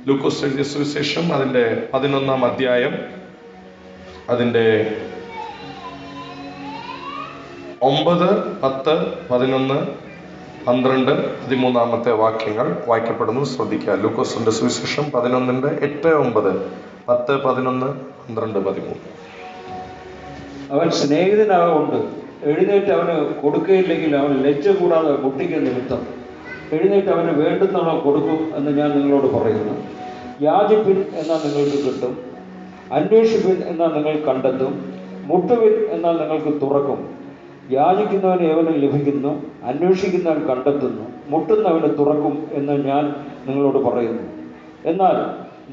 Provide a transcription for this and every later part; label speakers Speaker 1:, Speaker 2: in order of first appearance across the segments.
Speaker 1: ലൂക്കോസ് എഴുതിയ സുവിശേഷം അതിൻ്റെ 11-ാം അധ്യായം അതിൻ്റെ 9, 10, 11, 12, 13 വാക്യങ്ങൾ വായിക്കപ്പെടുന്നു. ശ്രദ്ധിക്കുക. ലൂക്കോസിന്റെ സുവിശേഷം 11-ന്റെ 8, 9, 10, 11, 12, 13.
Speaker 2: അവൻ സ്നേഹിതനാകൊണ്ട് എഴുന്നേറ്റ് അവന് കൊടുക്കുകയില്ലെങ്കിൽ അവൻ ലജ്ജ കൂടാതെ മുട്ടിക്ക് നിമിത്തം എഴുന്നേറ്റ് അവന് വേണ്ടുന്നവണ്ണം കൊടുക്കും എന്ന് ഞാൻ നിങ്ങളോട് പറയുന്നു. യാചിപ്പിൻ എന്നാൽ നിങ്ങൾക്ക് കിട്ടും, അന്വേഷിപ്പിൻ എന്നാൽ നിങ്ങൾ കണ്ടെത്തും, മുട്ടുവിൻ എന്നാൽ നിങ്ങൾക്ക് തുറക്കും. യാചിക്കുന്നവന് ഏവനും ലഭിക്കുന്നു, അന്വേഷിക്കുന്നവൻ കണ്ടെത്തുന്നു, മുട്ടുന്നവന് തുറക്കും എന്ന് ഞാൻ നിങ്ങളോട് പറയുന്നു. എന്നാൽ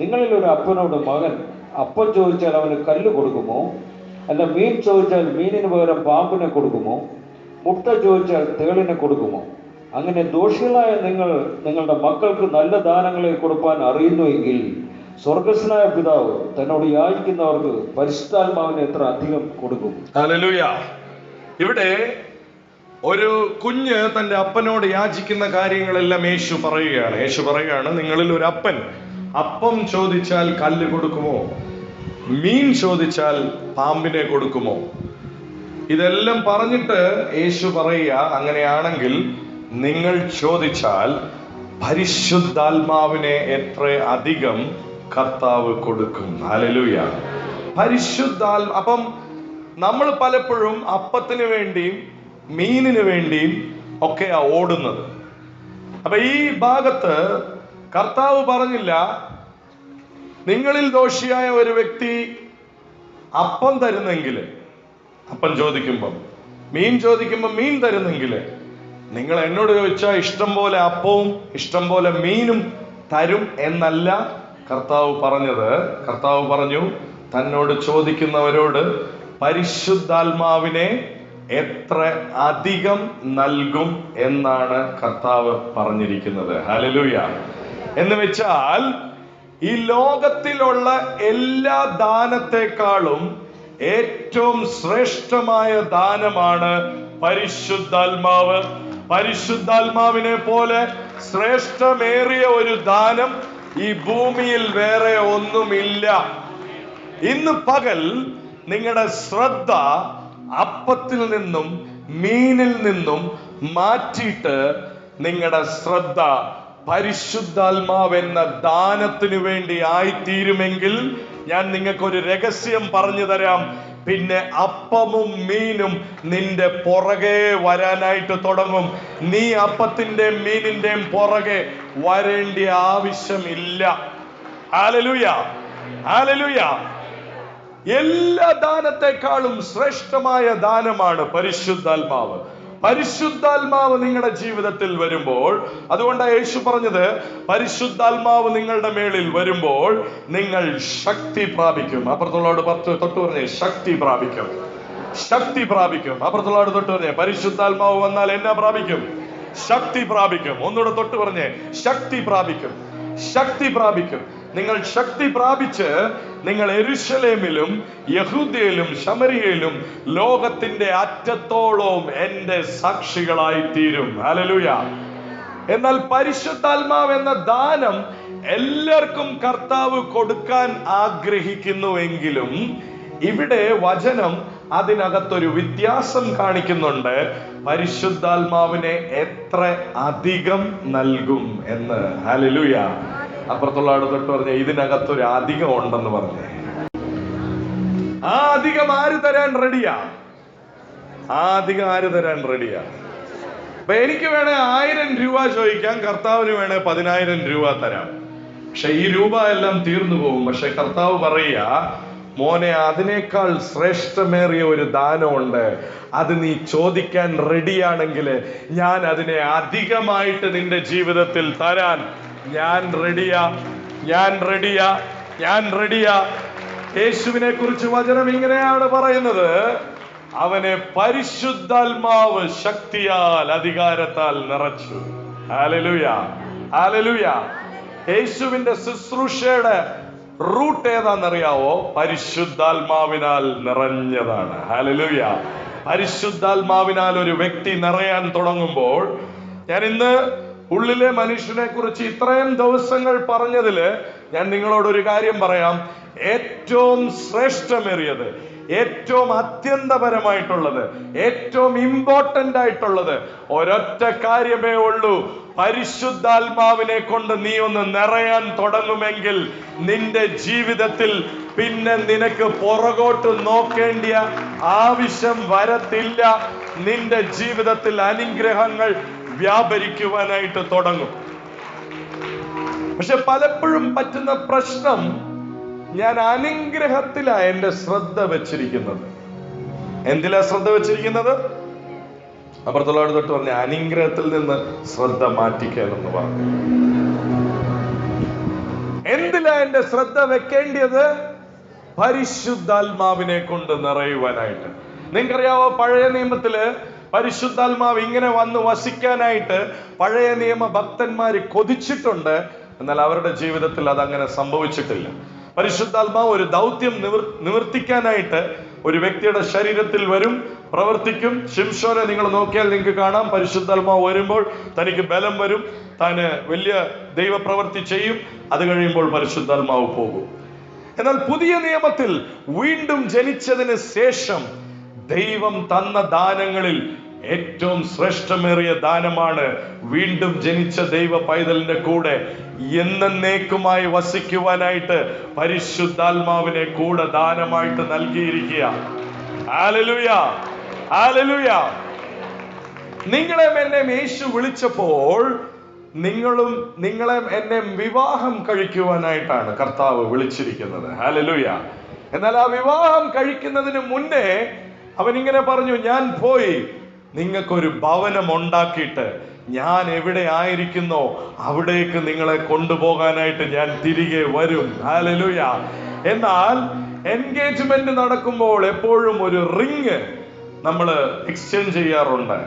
Speaker 2: നിങ്ങളിൽ ഒരു അപ്പനോട് മകൻ അപ്പം ചോദിച്ചാൽ അവന് കല്ല് കൊടുക്കുമോ? അല്ല മീൻ ചോദിച്ചാൽ മീനിന് പകരം പാമ്പിനെ കൊടുക്കുമോ? മുട്ട ചോദിച്ചാൽ തേളിനെ കൊടുക്കുമോ? അങ്ങനെ ദോഷികളായ നിങ്ങൾ നിങ്ങളുടെ മക്കൾക്ക് നല്ല ദാനങ്ങളെ കൊടുപ്പാൻ അറിയുന്നുവെങ്കിൽ സ്വർഗസ്വനായ പിതാവ് തന്നോട് യാചിക്കുന്നവർക്ക് പരിശുദ്ധാത്മാവിനെ എത്ര അധികം കൊടുക്കും.
Speaker 1: ഹല്ലേലൂയ. ഇവിടെ ഒരു കുഞ്ഞ് തന്റെ അപ്പനോട് യാചിക്കുന്ന കാര്യങ്ങളെല്ലാം യേശു പറയുകയാണ്, നിങ്ങളിൽ ഒരു അപ്പൻ അപ്പം ചോദിച്ചാൽ കല്ല് കൊടുക്കുമോ? മീൻ ചോദിച്ചാൽ പാമ്പിനെ കൊടുക്കുമോ? ഇതെല്ലാം പറഞ്ഞിട്ട് യേശു പറയുക, അങ്ങനെയാണെങ്കിൽ നിങ്ങൾ ചോദിച്ചാൽ പരിശുദ്ധാത്മാവിനെ എത്ര അധികം കർത്താവ് കൊടുക്കും. ഹല്ലേലൂയ. അപ്പം നമ്മൾ പലപ്പോഴും അപ്പത്തിന് വേണ്ടിയും മീനിന് വേണ്ടിയും ഒക്കെയാ ഓടുന്നത്. അപ്പൊ ഈ ഭാഗത്ത് കർത്താവ് പറഞ്ഞില്ല, നിങ്ങളിൽ ദോഷിയായ ഒരു വ്യക്തി അപ്പം തരുന്നെങ്കിൽ, അപ്പം ചോദിക്കുമ്പം, മീൻ ചോദിക്കുമ്പോൾ മീൻ തരുന്നെങ്കിൽ, നിങ്ങൾ എന്നോട് ചോദിച്ചാൽ ഇഷ്ടം പോലെ അപ്പവും ഇഷ്ടം പോലെ മീനും തരും എന്നല്ല കർത്താവ് പറഞ്ഞത്. കർത്താവ് പറഞ്ഞു, തന്നോട് ചോദിക്കുന്നവരോട് പരിശുദ്ധാത്മാവിനെ എത്ര അധികം നൽകും എന്നാണ് കർത്താവ് പറഞ്ഞിരിക്കുന്നത്. ഹല്ലേലൂയ. എന്ന് വെച്ചാൽ ഈ ലോകത്തിലുള്ള എല്ലാ ദാനത്തെക്കാളും ഏറ്റവും ശ്രേഷ്ഠമായ ദാനമാണ് പരിശുദ്ധാത്മാവ്. പരിശുദ്ധാത്മാവിനെ പോലെ ശ്രേഷ്ഠമേറിയ ഒരു ദാനം ഈ ഭൂമിയിൽ വേറെ ഒന്നുമില്ല. ഇന്ന് പകൽ നിങ്ങളുടെ ശ്രദ്ധ അപ്പത്തിൽ നിന്നും മീനിൽ നിന്നും മാറ്റിയിട്ട് നിങ്ങളുടെ ശ്രദ്ധ പരിശുദ്ധാത്മാവെന്ന ദാനത്തിനു വേണ്ടി ആയിത്തീരുമെങ്കിൽ ഞാൻ നിങ്ങൾക്കൊരു രഹസ്യം പറഞ്ഞു തരാം. പിന്നെ അപ്പമും മീനും നിന്റെ പുറകെ വരാനായിട്ട് തുടങ്ങും. നീ അപ്പത്തിന്റെയും മീനിന്റെയും പുറകെ വരേണ്ട ആവശ്യമില്ല. Hallelujah, hallelujah. എല്ലാ ദാനത്തെക്കാളും ശ്രേഷ്ഠമായ ദാനമാണ് പരിശുദ്ധാത്മാവ്. പരിശുദ്ധാത്മാവ് നിങ്ങളുടെ ജീവിതത്തിൽ വരുമ്പോൾ, അതുകൊണ്ടാണ് യേശു പറഞ്ഞത്, പരിശുദ്ധാത്മാവ് നിങ്ങളുടെ മേളിൽ വരുമ്പോൾ നിങ്ങൾ ശക്തി പ്രാപിക്കും. അപ്പുറത്തുള്ളവരോട് തൊട്ട് പറഞ്ഞേ, ശക്തി പ്രാപിക്കും, ശക്തി പ്രാപിക്കും. അപ്പുറത്തുള്ളവരോട് തൊട്ട് പറഞ്ഞേ, പരിശുദ്ധാത്മാവ് വന്നാൽ എന്നാ പ്രാപിക്കും? ശക്തി പ്രാപിക്കും. ഒന്നുകൂടെ തൊട്ട് പറഞ്ഞേ, ശക്തി പ്രാപിക്കും, ശക്തി പ്രാപിക്കും. നിങ്ങൾ ശക്തി പ്രാപിച്ച് നിങ്ങൾ യെരൂശലേമിലും യഹൂദയിലും ശമരിയയിലും ലോകത്തിന്റെ അറ്റത്തോളം എന്റെ സാക്ഷികളായി തീരും. ഹല്ലേലൂയ. എന്നാൽ പരിശുദ്ധാത്മാവ് എന്ന ദാനം എല്ലാവർക്കും കർത്താവ് കൊടുക്കാൻ ആഗ്രഹിക്കുന്നുവെങ്കിലും ഇവിടെ വചനം അതിനകത്തൊരു വ്യത്യാസം കാണിക്കുന്നുണ്ട്. പരിശുദ്ധാത്മാവിനെ എത്ര അധികം നൽകും എന്ന്. ഹല്ലേലൂയ. അപ്പുറത്തുള്ള ആട് തൊട്ട് പറഞ്ഞ, ഇതിനകത്തൊരു അധികം ഉണ്ടെന്ന് പറഞ്ഞേ. ആ അധികം ആര് തരാൻ റെഡിയാ? ആ അധികം ആര് തരാൻ റെഡിയാ? അപ്പൊ എനിക്ക് വേണേ 1000 രൂപ ചോദിക്കാം, കർത്താവിന് വേണേ 10,000 രൂപ തരാം. പക്ഷെ ഈ രൂപ എല്ലാം തീർന്നു പോകും. പക്ഷെ കർത്താവ് പറയുക, മോനെ, അതിനേക്കാൾ ശ്രേഷ്ഠമേറിയ ഒരു ദാനമുണ്ട്. അത് നീ ചോദിക്കാൻ റെഡിയാണെങ്കിൽ ഞാൻ അതിനെ അധികമായിട്ട് നിന്റെ ജീവിതത്തിൽ തരാൻ ഞാൻ റെഡിയാ, ഞാൻ റെഡിയാ, ഞാൻ റെഡിയാ. യേശുവിനെ കുറിച്ച് വചനം ഇങ്ങനെയാണ് പറയുന്നത്, അവനെ പരിശുദ്ധാത്മാവ് ശക്തിയാൽ അധികാരത്താൽ നിറച്ചു. Hallelujah, hallelujah. യേശുവിന്റെ ശുശ്രൂഷയുടെ റൂട്ട് ഏതാണെന്നറിയാവോ? പരിശുദ്ധാത്മാവിനാൽ നിറഞ്ഞതാണ്. ഹല്ലേലൂയ. പരിശുദ്ധാത്മാവിനാൽ ഒരു വ്യക്തി നിറയാൻ തുടങ്ങുമ്പോൾ, ഞാൻ ഇന്ന് ഉള്ളിലെ മനുഷ്യനെ കുറിച്ച് ഇത്രയും ദിവസങ്ങൾ പറഞ്ഞതില് ഞാൻ നിങ്ങളോടൊരു കാര്യം പറയാം. ഏറ്റവും ശ്രേഷ്ഠമേറിയത്, ഏറ്റവും അത്യന്തപരമായിട്ടുള്ളത്, ഏറ്റവും ഇമ്പോർട്ടന്റ് ആയിട്ടുള്ളത് ഒരൊറ്റ കാര്യമേ ഉള്ളൂ. പരിശുദ്ധാത്മാവിനെ കൊണ്ട് നീ ഒന്ന് നിറയാൻ തുടങ്ങുമെങ്കിൽ നിന്റെ ജീവിതത്തിൽ പിന്നെ നിനക്ക് പുറകോട്ട് നോക്കേണ്ട ആവശ്യം വരത്തില്ല. നിന്റെ ജീവിതത്തിൽ അനുഗ്രഹങ്ങൾ വ്യാപരിക്കുവാനായിട്ട് തുടങ്ങും. പക്ഷെ പലപ്പോഴും പറ്റുന്ന പ്രശ്നം, ഞാൻ അനുഗ്രഹത്തിലാ എന്റെ ശ്രദ്ധ വെച്ചിരിക്കുന്നത്. എന്തിലാ ശ്രദ്ധ വെച്ചിരിക്കുന്നത്? അപ്പുറത്തുള്ളവർ തൊട്ട് പറഞ്ഞ അനുഗ്രഹത്തിൽ നിന്ന് ശ്രദ്ധ മാറ്റിക്കാനെന്ന് പറഞ്ഞു. എന്തിലാ എന്റെ ശ്രദ്ധ വെക്കേണ്ടത്? പരിശുദ്ധാത്മാവിനെ കൊണ്ട് നിറയുവാനായിട്ട്. നിങ്ങൾക്കറിയാവോ, പഴയ നിയമത്തില് പരിശുദ്ധാത്മാവ് ഇങ്ങനെ വന്ന് വസിക്കാനായിട്ട് പഴയ നിയമ ഭക്തന്മാര് കൊതിച്ചിട്ടുണ്ട്. എന്നാൽ അവരുടെ ജീവിതത്തിൽ അതങ്ങനെ സംഭവിച്ചിട്ടില്ല. പരിശുദ്ധാത്മാവ് ഒരു ദൗത്യം നിവർത്തിക്കാനായിട്ട് ഒരു വ്യക്തിയുടെ ശരീരത്തിൽ വരും, പ്രവർത്തിക്കും. ശിംശോനെ നിങ്ങൾ നോക്കിയാൽ നിങ്ങൾക്ക് കാണാം, പരിശുദ്ധാത്മാവ് വരുമ്പോൾ തനിക്ക് ബലം വരും, താന് വലിയ ദൈവപ്രവൃത്തി ചെയ്യും. അത് കഴിയുമ്പോൾ പരിശുദ്ധാത്മാവ് പോകും. എന്നാൽ പുതിയ നിയമത്തിൽ വീണ്ടും ജനിച്ചതിന് ശേഷം ദൈവം തന്ന ദാനങ്ങളിൽ ഏറ്റവും ശ്രേഷ്ഠമേറിയ ദാനമാണ് വീണ്ടും ജനിച്ച ദൈവ പൈതലിന്റെ കൂടെ എന്നേക്കുമായി വസിക്കുവാനായിട്ട് പരിശുദ്ധാത്മാവിനെ കൂടെ ദാനമായിട്ട് നൽകിയിരിക്കുക. Hallelujah, hallelujah. നിങ്ങളെ എന്നെ യേശു വിളിച്ചപ്പോൾ നിങ്ങളെ എന്നെ വിവാഹം കഴിക്കുവാനായിട്ടാണ് കർത്താവ് വിളിച്ചിരിക്കുന്നത്. ഹല്ലേലൂയ. എന്നാൽ ആ വിവാഹം കഴിക്കുന്നതിന് മുന്നേ അവൻ ഇങ്ങനെ പറഞ്ഞു, ഞാൻ പോയി നിങ്ങൾക്കൊരു ഭവനം ഉണ്ടാക്കിയിട്ട് ഞാൻ എവിടെ ആയിരിക്കുന്നോ അവിടേക്ക് നിങ്ങളെ കൊണ്ടുപോകാനായിട്ട് ഞാൻ തിരികെ വരും. ഹല്ലേലൂയ. എന്നാൽ എൻഗേജ്മെന്റ് നടക്കുമ്പോൾ എപ്പോഴും ഒരു റിങ് നമ്മൾ എക്സ്ചേഞ്ച് ചെയ്യാറുണ്ട്.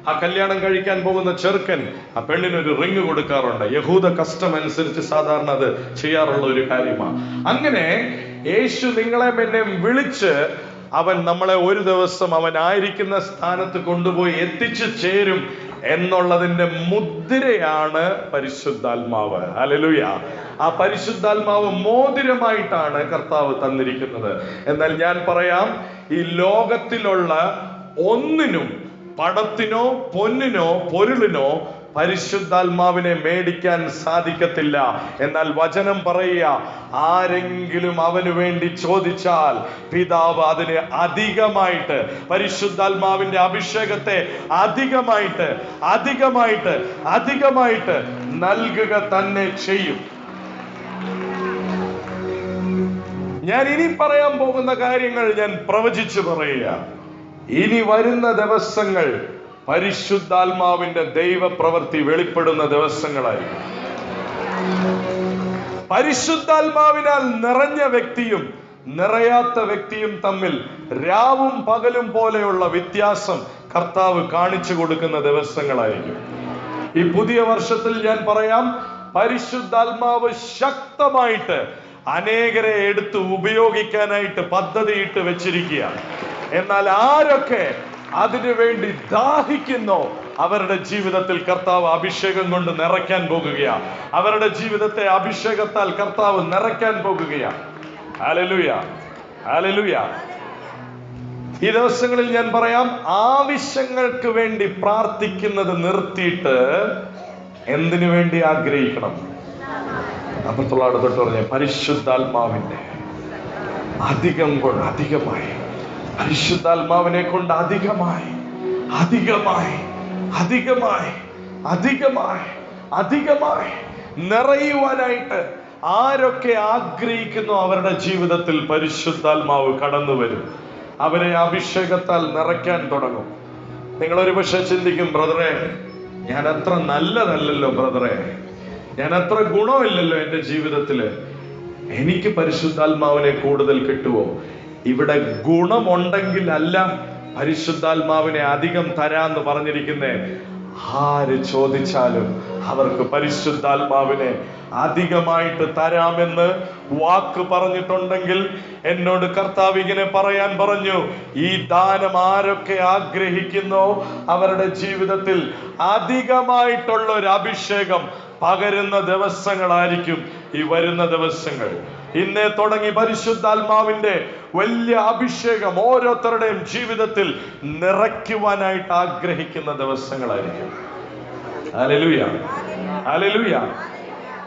Speaker 1: ആ കല്യാണം കഴിക്കാൻ പോകുന്ന ചെറുക്കൻ ആ പെണ്ണിനൊരു റിങ് കൊടുക്കാറുണ്ട്. യഹൂദ കസ്റ്റം അനുസരിച്ച് സാധാരണ അത് ചെയ്യാറുള്ള ഒരു കാര്യമാണ്. അങ്ങനെ യേശു നിങ്ങളെ എന്നെ വിളിച്ച് അവൻ നമ്മളെ ഒരു ദിവസം അവൻ ആയിരിക്കുന്ന സ്ഥാനത്ത് കൊണ്ടുപോയി എത്തിച്ചു ചേരും എന്നുള്ളതിന്റെ മുദ്രയാണ് പരിശുദ്ധാത്മാവ്. ഹല്ലേലൂയ. ആ പരിശുദ്ധാത്മാവ് മോതിരമായിട്ടാണ് കർത്താവ് തന്നിരിക്കുന്നത്. എന്നാൽ ഞാൻ പറയാം, ഈ ലോകത്തിലുള്ള ഒന്നിനും, പണത്തിനോ പൊന്നിനോ പൊരുളിനോ പരിശുദ്ധാത്മാവിനെ മേടിക്കാൻ സാധിക്കത്തില്ല. എന്നാൽ വചനം പറയുക, ആരെങ്കിലും അവന് വേണ്ടി ചോദിച്ചാൽ പിതാവ് അതിന് അധികമായിട്ട്, പരിശുദ്ധാത്മാവിന്റെ അഭിഷേകത്തെ അധികമായിട്ട് അധികമായിട്ട് അധികമായിട്ട് നൽകുക തന്നെ ചെയ്യും. ഞാൻ ഇനി പറയാൻ പോകുന്ന കാര്യങ്ങൾ ഞാൻ പ്രവചിച്ചു പറയുക. ഇനി വരുന്ന ദിവസങ്ങൾ പരിശുദ്ധാത്മാവിന്റെ ദൈവപ്രവൃത്തി വെളിപ്പെടുന്ന ദിവസങ്ങളായിരിക്കും. പരിശുദ്ധാത്മാവിനാൽ നിറഞ്ഞ വ്യക്തിയും നിറയാത്ത വ്യക്തിയും തമ്മിൽ രാവും പകലും പോലെയുള്ള വ്യത്യാസം കർത്താവ് കാണിച്ചു കൊടുക്കുന്ന ദിവസങ്ങളായിരിക്കും. ഈ പുതിയ വർഷത്തിൽ ഞാൻ പറയാം, പരിശുദ്ധാത്മാവ് ശക്തമായിട്ട് അനേകരെ എടുത്ത് ഉപയോഗിക്കാനായിട്ട് പദ്ധതിയിട്ട് വെച്ചിരിക്കുക. എന്നാൽ ആരൊക്കെ അതിനു വേണ്ടി ദാഹിക്കുന്നോ അവരുടെ ജീവിതത്തിൽ കർത്താവ് അഭിഷേകം കൊണ്ട് നിറയ്ക്കാൻ പോകുകയാണ്. അവരുടെ ജീവിതത്തെ അഭിഷേകത്താൽ കർത്താവ് നിറയ്ക്കാൻ പോകുകയാണ്. Hallelujah, hallelujah. ഈ ദിവസങ്ങളിൽ ഞാൻ പറയാം, ആവശ്യങ്ങൾക്ക് വേണ്ടി പ്രാർത്ഥിക്കുന്നത് നിർത്തിയിട്ട് എന്തിനു വേണ്ടി ആഗ്രഹിക്കണം? അപ്പുറത്തുള്ള തൊട്ട് പറഞ്ഞ പരിശുദ്ധാത്മാവിന്റെ അധികമായി, പരിശുദ്ധാത്മാവിനെ കൊണ്ട് അധികമായി അധികമായി അധികമായി അധികമായി അധികമായി നിറയുവാനായിട്ട് ആരൊക്കെ ആഗ്രഹിക്കുന്നു അവരുടെ ജീവിതത്തിൽ പരിശുദ്ധാത്മാവ് കടന്നു വരും. അവരെ അഭിഷേകത്താൽ നിറയ്ക്കാൻ തുടങ്ങും. നിങ്ങളൊരു പക്ഷെ ചിന്തിക്കും, ബ്രദറെ ഞാൻ അത്ര നല്ലതല്ലല്ലോ, ബ്രദറെ ഞാൻ അത്ര ഗുണമില്ലല്ലോ എൻ്റെ ജീവിതത്തില്, എനിക്ക് പരിശുദ്ധാത്മാവിനെ കൂടുതൽ കിട്ടുമോ? ഇവിടെ ഗുണമുണ്ടെങ്കിൽ അല്ല പരിശുദ്ധാത്മാവിനെ അധികം തരാന്ന് പറഞ്ഞിരിക്കുന്നേ. ആര് ചോദിച്ചാലും അവർക്ക് പരിശുദ്ധാത്മാവിനെ അധികമായിട്ട് തരാമെന്ന് വാക്ക് പറഞ്ഞിട്ടുണ്ടെങ്കിൽ എന്നോട് കർത്താവ് ഇങ്ങനെ പറയാൻ പറഞ്ഞു, ഈ ദാനം ആരൊക്കെ ആഗ്രഹിക്കുന്നോ അവരുടെ ജീവിതത്തിൽ അധികമായിട്ടുള്ള ഒരു അഭിഷേകം പകരുന്ന ദിവസങ്ങളായിരിക്കും ഈ വരുന്ന ദിവസങ്ങൾ ഇന്നേ തുടങ്ങി പരിശുദ്ധാത്മാവിന്റെ വലിയ അഭിഷേകം ഓരോരുത്തരുടെയും ജീവിതത്തിൽ നിറയ്ക്കുവാനായിട്ട് ആഗ്രഹിക്കുന്ന ദിവസങ്ങളായിരിക്കും. Hallelujah, hallelujah.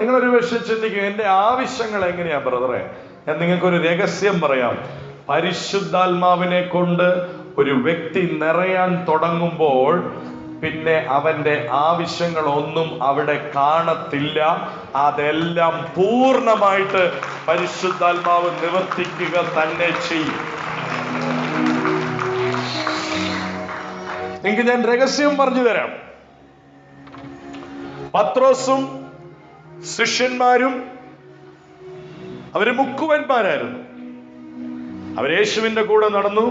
Speaker 1: നിങ്ങളൊരു പക്ഷേ ചിന്തിക്കും, എന്റെ ആവശ്യങ്ങൾ എങ്ങനെയാ ബ്രദറെ? ഞാൻ നിങ്ങൾക്കൊരു രഹസ്യം പറയാം. പരിശുദ്ധാത്മാവിനെ കൊണ്ട് ഒരു വ്യക്തി നിറയാൻ തുടങ്ങുമ്പോൾ പിന്നെ അവന്റെ ആവശ്യങ്ങളൊന്നും അവിടെ കാണത്തില്ല. അതെല്ലാം പൂർണ്ണമായിട്ട് പരിശുദ്ധാത്മാവ് നിവർത്തിക്കുക തന്നെ ചെയ്യും. നിങ്ങൾക്ക് ഞാൻ രഹസ്യം പറഞ്ഞു തരാം. പത്രോസും ശിഷ്യന്മാരും അവര് മുക്കുവന്മാരായിരുന്നു. അവർ യേശുവിന്റെ കൂടെ നടന്നു.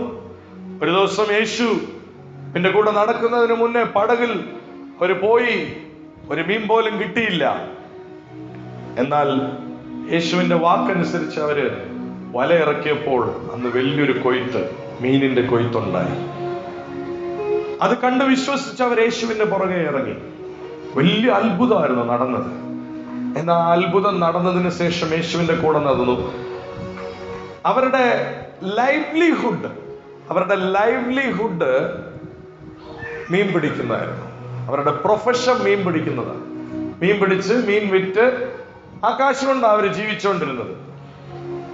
Speaker 1: ഒരു ദിവസം യേശുവിന്റെ കൂടെ നടക്കുന്നതിന് മുന്നേ പടകിൽ അവർ പോയി, ഒരു മീൻ പോലും കിട്ടിയില്ല. എന്നാൽ യേശുവിന്റെ വാക്കനുസരിച്ച് അവര് വലയിറക്കിയപ്പോൾ അന്ന് വലിയൊരു കൊയ്ത്ത്, മീനിന്റെ കൊയ്ത്തുണ്ടായി. അത് കണ്ട് വിശ്വസിച്ച് അവർ യേശുവിന്റെ പുറകെ ഇറങ്ങി. വലിയ അത്ഭുതമായിരുന്നു നടന്നത്. എന്നാൽ അത്ഭുതം നടന്നതിന് ശേഷം യേശുവിന്റെ കൂടെ നടന്നു. അവരുടെ ലൈവ്ലിഹുഡ് മീൻ പിടിക്കുന്നതായിരുന്നു. അവരുടെ പ്രൊഫഷൻ മീൻ പിടിക്കുന്നതാണ്. മീൻ പിടിച്ച് മീൻ വിറ്റ് ആ കാശ് കൊണ്ടാണ് അവർ ജീവിച്ചുകൊണ്ടിരുന്നത്.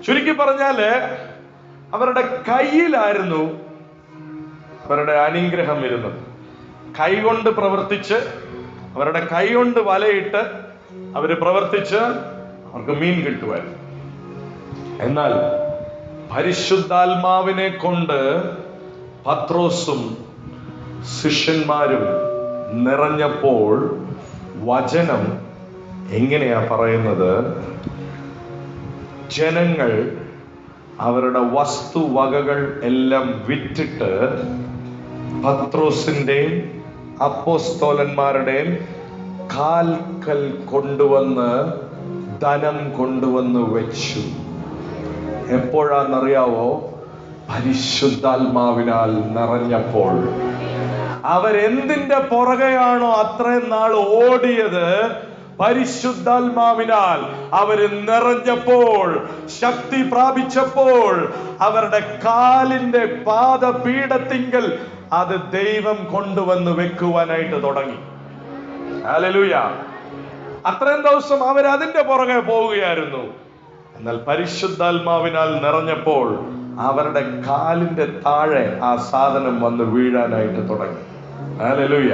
Speaker 1: ചുരുക്കി പറഞ്ഞാല് അവരുടെ കയ്യിലായിരുന്നു അവരുടെ അനുഗ്രഹം ഇരുന്നത്. കൈകൊണ്ട് പ്രവർത്തിച്ച്, അവരുടെ കൈകൊണ്ട് വലയിട്ട് അവര് പ്രവർത്തിച്ച് അവർക്ക് മീൻ കിട്ടുമായിരുന്നു. എന്നാൽ പരിശുദ്ധാത്മാവിനെ കൊണ്ട് പത്രോസും ശിഷ്യന്മാരും നിറഞ്ഞപ്പോൾ വചനം എങ്ങനെയാ പറയുന്നത്? ജനങ്ങൾ അവരുടെ വസ്തുവകകൾ എല്ലാം വിറ്റിട്ട് പത്രോസിന്റെയും അപ്പോസ്തലന്മാരുടെയും കാൽക്കൽ കൊണ്ടുവന്ന് ധനം കൊണ്ടുവന്ന് വെച്ചു. എപ്പോഴാന്നറിയാവോ? പരിശുദ്ധാത്മാവിനാൽ നിറഞ്ഞപ്പോൾ. അവരെന്തിന്റെ പുറകെയാണോ അത്രയും നാൾ ഓടിയത്, പരിശുദ്ധാത്മാവിനാൽ അവര് നിറഞ്ഞപ്പോൾ, ശക്തി പ്രാപിച്ചപ്പോൾ, അവരുടെ കാലിന്റെ പാദപീഠത്തിങ്കൽ അത് ദൈവം കൊണ്ടുവന്ന് വെക്കുവാനായിട്ട് തുടങ്ങി. ഹല്ലേലൂയ. അത്രയും ദിവസം അവരതിന്റെ പുറകെ പോവുകയായിരുന്നു. എന്നാൽ പരിശുദ്ധാത്മാവിനാൽ നിറഞ്ഞപ്പോൾ അവരുടെ കാലിന്റെ താഴെ ആ സാധനം വന്ന് വീഴാനായിട്ട് തുടങ്ങി. ഹല്ലേലൂയ.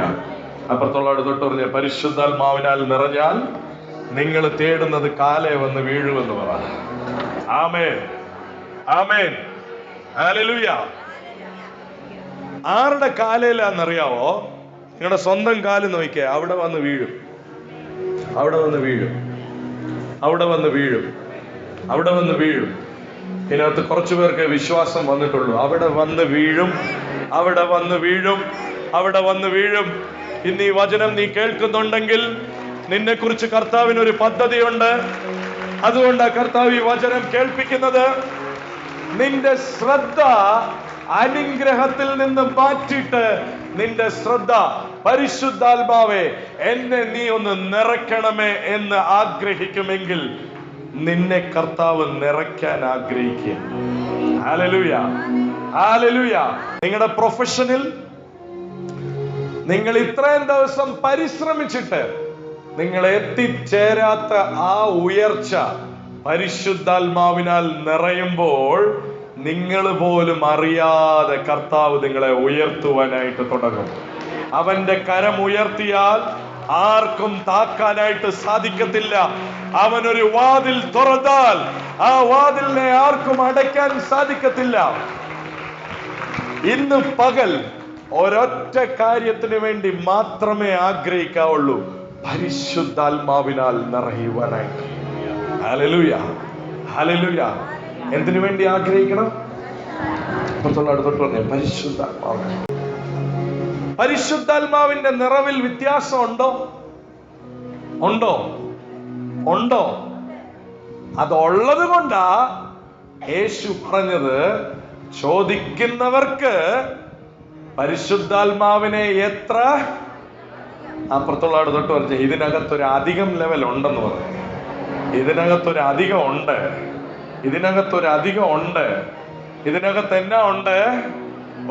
Speaker 1: അപ്പുറത്തുള്ളവരോട് തൊട്ട് പറഞ്ഞ, പരിശുദ്ധാത്മാവിനാൽ നിറഞ്ഞാൽ നിങ്ങൾ തേടുന്നത് കാലേ വന്ന് വീഴുമെന്ന് പറ. ആമേൻ, ആമേൻ, ഹല്ലേലൂയ. ആരുടെ കാലയിലാന്നറിയാവോ? നിങ്ങളുടെ സ്വന്തം കാല് നോക്കിയാൽ അവിടെ വന്ന് വീഴും, അവിടെ വന്ന് വീഴും, അവിടെ വന്ന് വീഴും, അവിടെ വന്ന് വീഴും. ഇതിനകത്ത് കുറച്ചു പേർക്ക് വിശ്വാസം വന്നിട്ടുള്ളൂ. അവിടെ വന്ന് വീഴും, അവിടെ വന്ന് വീഴും, അവിടെ വന്ന് വീഴും. ഇന്ന് ഈ വചനം നീ കേൾക്കുന്നുണ്ടെങ്കിൽ നിന്നെ കുറിച്ച് കർത്താവിനൊരു പദ്ധതിയുണ്ട്. അതുകൊണ്ടാണ് കർത്താവ് ഈ വചനം കേൾപ്പിക്കുന്നത്. നിന്റെ ശ്രദ്ധ അനുഗ്രഹത്തിൽ നിന്ന് മാറ്റിയിട്ട് നിന്റെ ശ്രദ്ധ, പരിശുദ്ധാത്മാവേ എന്നെ നീ ഒന്ന് നിറയ്ക്കണമേ എന്ന് ആഗ്രഹിക്കുമെങ്കിൽ നിന്നെ കർത്താവ് നിറയ്ക്കാൻ ആഗ്രഹിക്കുക. Hallelujah, hallelujah. നിങ്ങളുടെ പ്രൊഫഷനിൽ നിങ്ങൾ ഇത്രയും ദിവസം പരിശ്രമിച്ചിട്ട് നിങ്ങൾ എത്തിച്ചേരാത്ത ആ ഉയർച്ച പരിശുദ്ധാത്മാവിനാൽ നിറയുമ്പോൾ നിങ്ങൾ പോലും അറിയാതെ കർത്താവ് നിങ്ങളെ ഉയർത്തുവാനായിട്ട് തുടങ്ങും. അവന്റെ കരം ഉയർത്തിയാൽ ആർക്കും താക്കാനായിട്ട് സാധിക്കത്തില്ല. അവനൊരു വാതിൽ തുറന്നാൽ ആ വാതിലിനെ ആർക്കും അടയ്ക്കാൻ സാധിക്കത്തില്ല. ഇന്ന് പകൽ ഒരൊറ്റ കാര്യത്തിന് വേണ്ടി മാത്രമേ ആഗ്രഹിക്കാവുള്ളൂ, പരിശുദ്ധാത്മാവിനാൽ നിറയുവാനായിട്ട്. Hallelujah, hallelujah. എന്തിനു വേണ്ടി ആഗ്രഹിക്കണം? അടുത്തോട്ട് പറഞ്ഞേ, പരിശുദ്ധാത്മാവ്. പരിശുദ്ധാത്മാവിന്റെ നിറവിൽ വ്യത്യാസം ഉണ്ടോ? ഉണ്ടോ? ഉണ്ടോ? അതുള്ളത് കൊണ്ടാ യേശു പറഞ്ഞത്, ചോദിക്കുന്നവർക്ക് പരിശുദ്ധാത്മാവിനെ എത്ര. അപ്പുറത്തുള്ള തൊട്ട് പറഞ്ഞ ഇതിനകത്തൊരു അധികം ലെവൽ ഉണ്ടെന്ന് പറഞ്ഞു. ഇതിനകത്തൊരു അധികം ഉണ്ട്. ഇതിനകത്തൊരു അധികം ഉണ്ട്. ഇതിനകത്ത് എന്നാ ഉണ്ട്?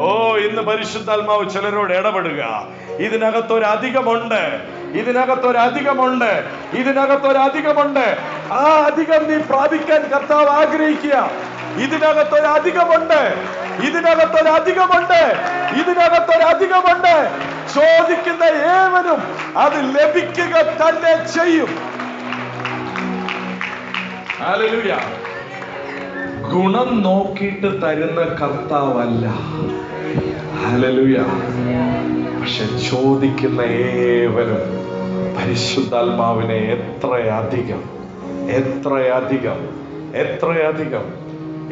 Speaker 1: ഓ, ഇന്ന് പരിശുദ്ധാത്മാവ് ചിലരോട് ഇടപെടുക. ഇതിനകത്തൊരധികമുണ്ട്. ഇതിനകത്തൊരധികമുണ്ട്. ഇതിനകത്തൊരധികമുണ്ട്. ആ അധികം നീ പ്രാപിക്കാൻ കർത്താവ് ആഗ്രഹിക്കുക. ഇതിനകത്തൊരധികമുണ്ട്. ഇതിനകത്തൊരധികമുണ്ട്. ഇതിനകത്തൊരധികമുണ്ട്. ചോദിക്കുന്ന ഏവനും അത് ലഭിക്കുക തന്നെ ചെയ്യും. ഹല്ലേലൂയ. ഗുണം നോക്കിയിട്ട് തരുന്ന കർത്താവല്ല. ഹല്ലേലൂയ. പക്ഷെ ചോദിക്കുന്ന ഏവരും പരിശുദ്ധാത്മാവിനെ എത്രയധികം, എത്രയധികം, എത്രയധികം.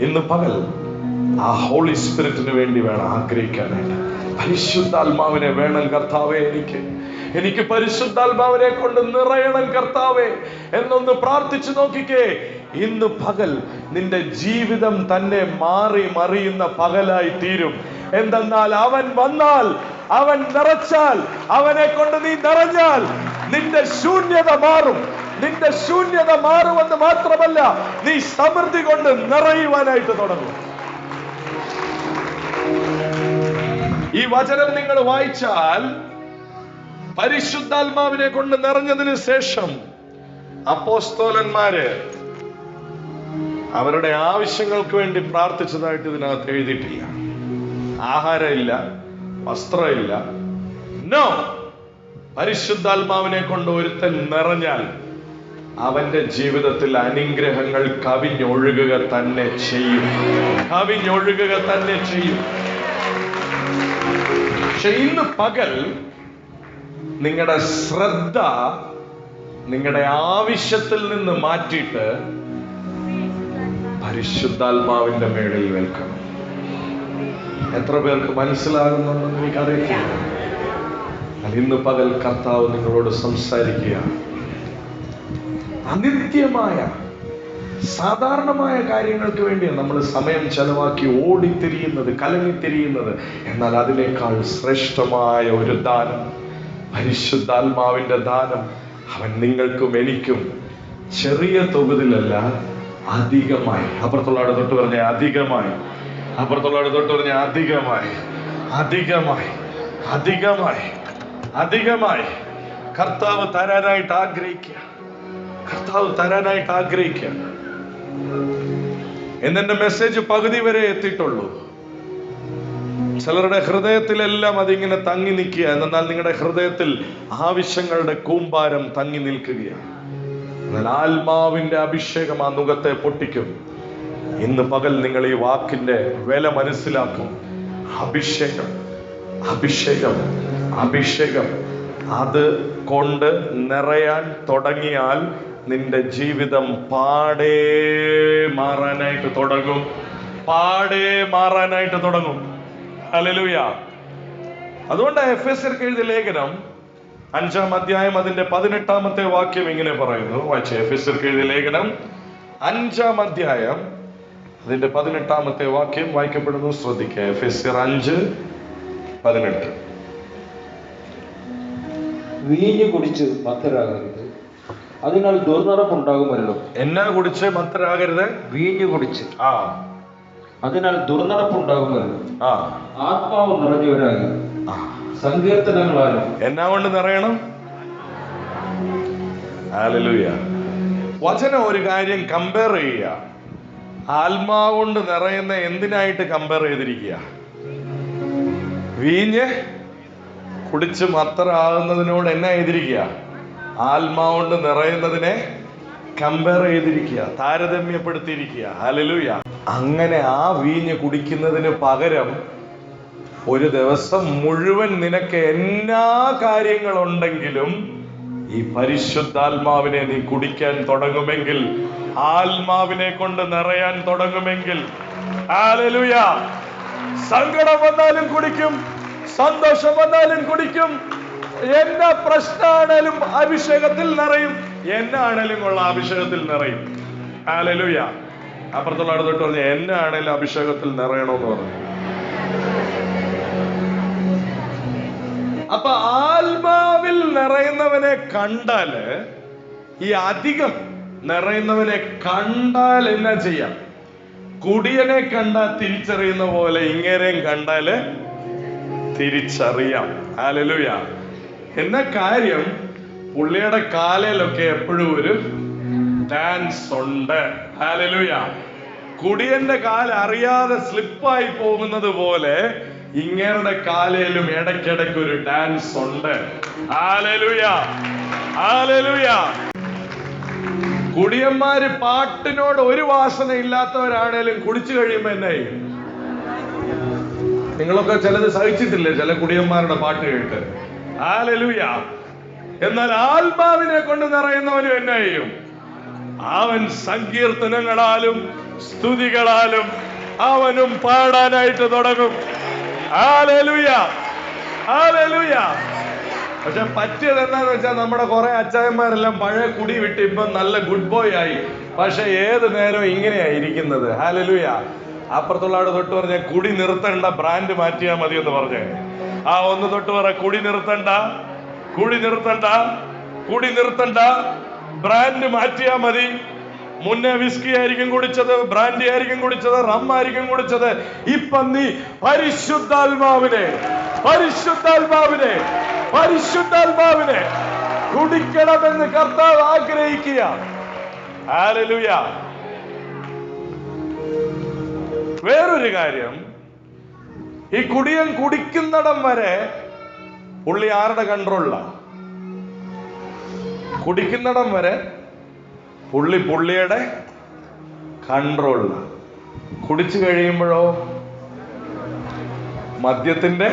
Speaker 1: ഇന്ന് പകൽ ആ ഹോളി സ്പിരിറ്റിന് വേണ്ടി വേണം ആഗ്രഹിക്കാനായിട്ട്. പരിശുദ്ധാത്മാവിനെ വേണം കർത്താവേ. എനിക്ക് പരിശുദ്ധാത്മാവിനെ കൊണ്ട് നിറയണം കർത്താവേ എന്നൊന്ന് പ്രാർത്ഥിച്ചു നോക്കിക്കേ. ഇന്ന് പകൽ നിന്റെ ജീവിതം തന്നെ മാറി മറിയുന്ന പകലായി തീരും. എന്തെന്നാൽ അവൻ വന്നാൽ, അവൻ നിറച്ചാൽ, അവനെ കൊണ്ട് നീ നിറഞ്ഞാൽ നിന്റെ ശൂന്യത മാറും. നിന്റെ ശൂന്യത മാറുമെന്ന് മാത്രമല്ല, നീ സമൃദ്ധി കൊണ്ട് നിറയുവാനായിട്ട് തുടങ്ങും. ഈ വചനം നിങ്ങൾ വായിച്ചാൽ, പരിശുദ്ധാത്മാവിനെ കൊണ്ട് നിറഞ്ഞതിന് ശേഷം അപ്പോസ്തലന്മാര് അവരുടെ ആവശ്യങ്ങൾക്ക് വേണ്ടി പ്രാർത്ഥിച്ചതായിട്ട് ഇതിനകത്ത് എഴുതിയിട്ടില്ല. ആഹാരമില്ല, വസ്ത്രമില്ല. നോ, പരിശുദ്ധാത്മാവിനെ കൊണ്ട് ഒരുത്തൻ നിറഞ്ഞാൽ അവന്റെ ജീവിതത്തിൽ അനുഗ്രഹങ്ങൾ കവിഞ്ഞൊഴുകുക തന്നെ ചെയ്യും. കവിഞ്ഞൊഴുകുക തന്നെ ചെയ്യും. പക്ഷെ ഇന്ന് പകൽ നിങ്ങളുടെ ശ്രദ്ധ നിങ്ങളുടെ ആവശ്യത്തിൽ നിന്ന് മാറ്റിയിട്ട് പരിശുദ്ധാത്മാവിന്റെ മേളിൽ വെൽക്കണം. എത്ര പേർക്ക് മനസ്സിലാകുന്നുണ്ടെന്ന് എനിക്കറിയില്ല. ഇന്ന് പകൽ കർത്താവ് നിങ്ങളോട് സംസാരിക്കുക. അനിത്യമായ സാധാരണമായ കാര്യങ്ങൾക്ക് വേണ്ടിയാണ് നമ്മൾ സമയം ചെലവാക്കി ഓടിത്തിരിയുന്നത്, കലങ്ങിത്തിരിയുന്നത്. എന്നാൽ അതിനേക്കാൾ ശ്രേഷ്ഠമായ ഒരു ദാനം, പരിശുദ്ധാത്മാവിന്റെ ദാനം, അവൻ നിങ്ങൾക്കും എനിക്കും ചെറിയ തോതിലല്ല, അധികമായി. അപ്പുറത്തുള്ള തൊട്ട് പറഞ്ഞ അധികമായി. അപ്പുറത്തുള്ള തൊട്ട് പറഞ്ഞ അധികമായി, അധികമായി, അധികമായി, അധികമായി കർത്താവ് തരാനായിട്ട് ആഗ്രഹിക്കുക. കർത്താവ് തരാനായിട്ട് ആഗ്രഹിക്കുക. എന്നെ മെസ്സേജ് പകുതി വരെ എത്തിയിട്ടുള്ളൂ. ചിലരുടെ ഹൃദയത്തിലെല്ലാം അതിങ്ങനെ തങ്ങി നിൽക്കുക. എന്നാൽ നിങ്ങളുടെ ഹൃദയത്തിൽ ആവശ്യങ്ങളുടെ കൂമ്പാരം തങ്ങി നിൽക്കുകയാണ്. എന്നാൽ ആത്മാവിന്റെ അഭിഷേകം ആ നുകത്തെ പൊട്ടിക്കും. ഇന്ന് പകൽ നിങ്ങൾ ഈ വാക്കിന്റെ വില മനസ്സിലാക്കും. അഭിഷേകം, അഭിഷേകം, അഭിഷേകം. അത് കൊണ്ട് നിറയാൻ തുടങ്ങിയാൽ നിന്റെ ജീവിതം പാടേ മാറാനായിട്ട് തുടങ്ങും. പാടേ മാറാനായിട്ട് തുടങ്ങും. ഹല്ലേലൂയ. അതുകൊണ്ട് എഫെസ്യർക്ക് എഴുതിയ ലേഖനം 5-ാം അധ്യായം അതിന്റെ 18-ാമത്തെ വാക്യം ഇങ്ങനെ പറയുന്നു. വായിച്ചേ. എഫെസ്യർക്ക് എഴുതിയ ലേഖനം 5-ാം അധ്യായം അതിന്റെ 18-ാമത്തെ വാക്യം വായിക്കപ്പെടുന്നു. ശ്രദ്ധിക്കുക. എഫെസ്യർ 5:18.
Speaker 2: വീഞ്ഞു കുടിച്ച് മത്തരാകരുത്, അതിനാൽ ദുർനടപ്പുണ്ടാകുമല്ലോ. എന്നാ കുടിച്ച് മത്തരാകരുത്? വീഞ്ഞു കുടിച്ച്. അതിനാൽ ദുർനടപ്പുണ്ടാകുമല്ലോ. ആത്മാവ് നിറഞ്ഞവരാകി സങ്കീർത്തനങ്ങളാലും. എന്നാ കൊണ്ട് നിറയണം? ഹല്ലേലൂയ. വചനം ഒരു കാര്യം കമ്പയർ ചെയ്യുക. ആത്മാവ് കൊണ്ട് നിറയുന്ന എന്തിനായിട്ട് കമ്പയർ ചെയ്തിരിക്കുക? വീഞ്ഞ് കുടിച്ച് മത്തറാകുന്നതിനോട് എന്നാ ചെയ്തിരിക്കുക? ആത്മാവ് കൊണ്ട് നിറയുന്നതിനെ കമ്പയർ ചെയ്തിരിക്കുക, താരതമ്യപ്പെടുത്തിയിരിക്കുക. ഹല്ലേലൂയ. അങ്ങനെ ആ വീഞ്ഞ് കുടിക്കുന്നതിന് പകരം ഒരു ദിവസം മുഴുവൻ നിനക്ക് എല്ലാ കാര്യങ്ങളുണ്ടെങ്കിലും ഈ പരിശുദ്ധാത്മാവിനെ നീ കുടിക്കാൻ തുടങ്ങുമെങ്കിൽ, ആത്മാവിനെ കൊണ്ട് നിറയാൻ തുടങ്ങുമെങ്കിൽ, ഹല്ലേലൂയ, സങ്കടം വന്നാലും കുടിക്കും, സന്തോഷം വന്നാലും കുടിക്കും. എന്നാ പ്രശ്നമാണേലും അഭിഷേകത്തിൽ നിറയും. എന്നാണേലും ഉള്ള അഭിഷേകത്തിൽ നിറയും. ഹല്ലേലൂയ. അപ്പുറത്തുള്ള തൊട്ട് പറഞ്ഞു എന്നാണേലും അഭിഷേകത്തിൽ നിറയണമെന്ന് പറഞ്ഞു. അപ്പൊ ആത്മാവിൽ നിറയുന്നവനെ കണ്ടാല് ഈ അധികം
Speaker 1: നിറയുന്നവനെ കണ്ടാൽ എന്നാ ചെയ്യാം? കുടിയനെ കണ്ടാൽ തിരിച്ചറിയുന്ന പോലെ ഇങ്ങേരെയും കണ്ടാല് തിരിച്ചറിയാം. ഹല്ലേലൂയ. എന്നാ കാര്യം? പുള്ളിയുടെ കാലിലൊക്കെ എപ്പോഴും ഒരു ഡാൻസ് ഉണ്ട്. ഹല്ലേലൂയ. കുടിയന്റെ കാൽ അറിയാതെ സ്ലിപ്പായി പോകുന്നത് പോലെ ഇങ്ങേരുടെ കാലിലും ഇടയ്ക്കിടയ്ക്ക് ഒരു ഡാൻസ് ഉണ്ട്. ഹല്ലേലൂയ. ഹല്ലേലൂയ. കുടിയന്മാര് പാട്ടിനോട് ഒരു വാസന ഇല്ലാത്തവരാണേലും കുടിച്ചു കഴിയുമ്പോ എന്നാ ചെയ്യും? നിങ്ങളൊക്കെ ചിലത് സഹിച്ചിട്ടില്ലേ ചില കുടിയന്മാരുടെ പാട്ട് കേട്ട്? ഹല്ലേലൂയ. എന്നാൽ ആത്മാവിനെ കൊണ്ട് നിറയുന്നവനും എന്നാ ചെയ്യും? അവൻ സങ്കീർത്തനങ്ങളാലും സ്തുതികളാലും അവനും പാടാനായിട്ട് തുടങ്ങും. ഹല്ലേലൂയ. ഹല്ലേലൂയ. പക്ഷെ പറ്റിയത് എന്താന്ന് വെച്ചാൽ നമ്മുടെ കുറെ അച്ചായന്മാരെല്ലാം പഴയ കുടി വിട്ട് ഇപ്പൊ നല്ല ഗുഡ് ബോയ് ആയി. പക്ഷെ ഏത് നേരവും ഇങ്ങനെയാ ഇരിക്കുന്നത്. ഹല്ലേലൂയ. അപ്പുറത്തുള്ള ആട് തൊട്ട് പറഞ്ഞ കുടി നിർത്തണ്ട, ബ്രാൻഡ് മാറ്റിയാ മതി എന്ന് പറഞ്ഞേ. ആ ഒന്ന് തൊട്ട് പറ, കുടി നിർത്തണ്ട, കുടി നിർത്തണ്ട, കുടി നിർത്തണ്ട, ബ്രാൻഡ് മാറ്റിയാ മതി. മുന്നേ വിസ്കി ആയിരിക്കും കുടിച്ചത്, ബ്രാൻഡി ആയിരിക്കും കുടിച്ചത്, റം ആയിരിക്കും കുടിച്ചത്. ഇപ്പൊ നീ പരിശുദ്ധാത്മാവിനെ പരിശുദ്ധാത്മാവിനെ പരിശുദ്ധാത്മാവിനെ കുടിക്കണമെന്ന് കർത്താവ് ആഗ്രഹിക്കുക. ഹല്ലേലൂയ. വേറൊരു കാര്യം, ഈ കുടിയൻ കുടിക്കുന്നിടം വരെ പുള്ളി ആരുടെ കൺട്രോളിലാണ്? കുടിക്കുന്നിടം വരെ പുള്ളിയുടെ കൺട്രോളിലാണ്. കുടിച്ചു കഴിയുമ്പോഴോ മദ്യത്തിന്റെ.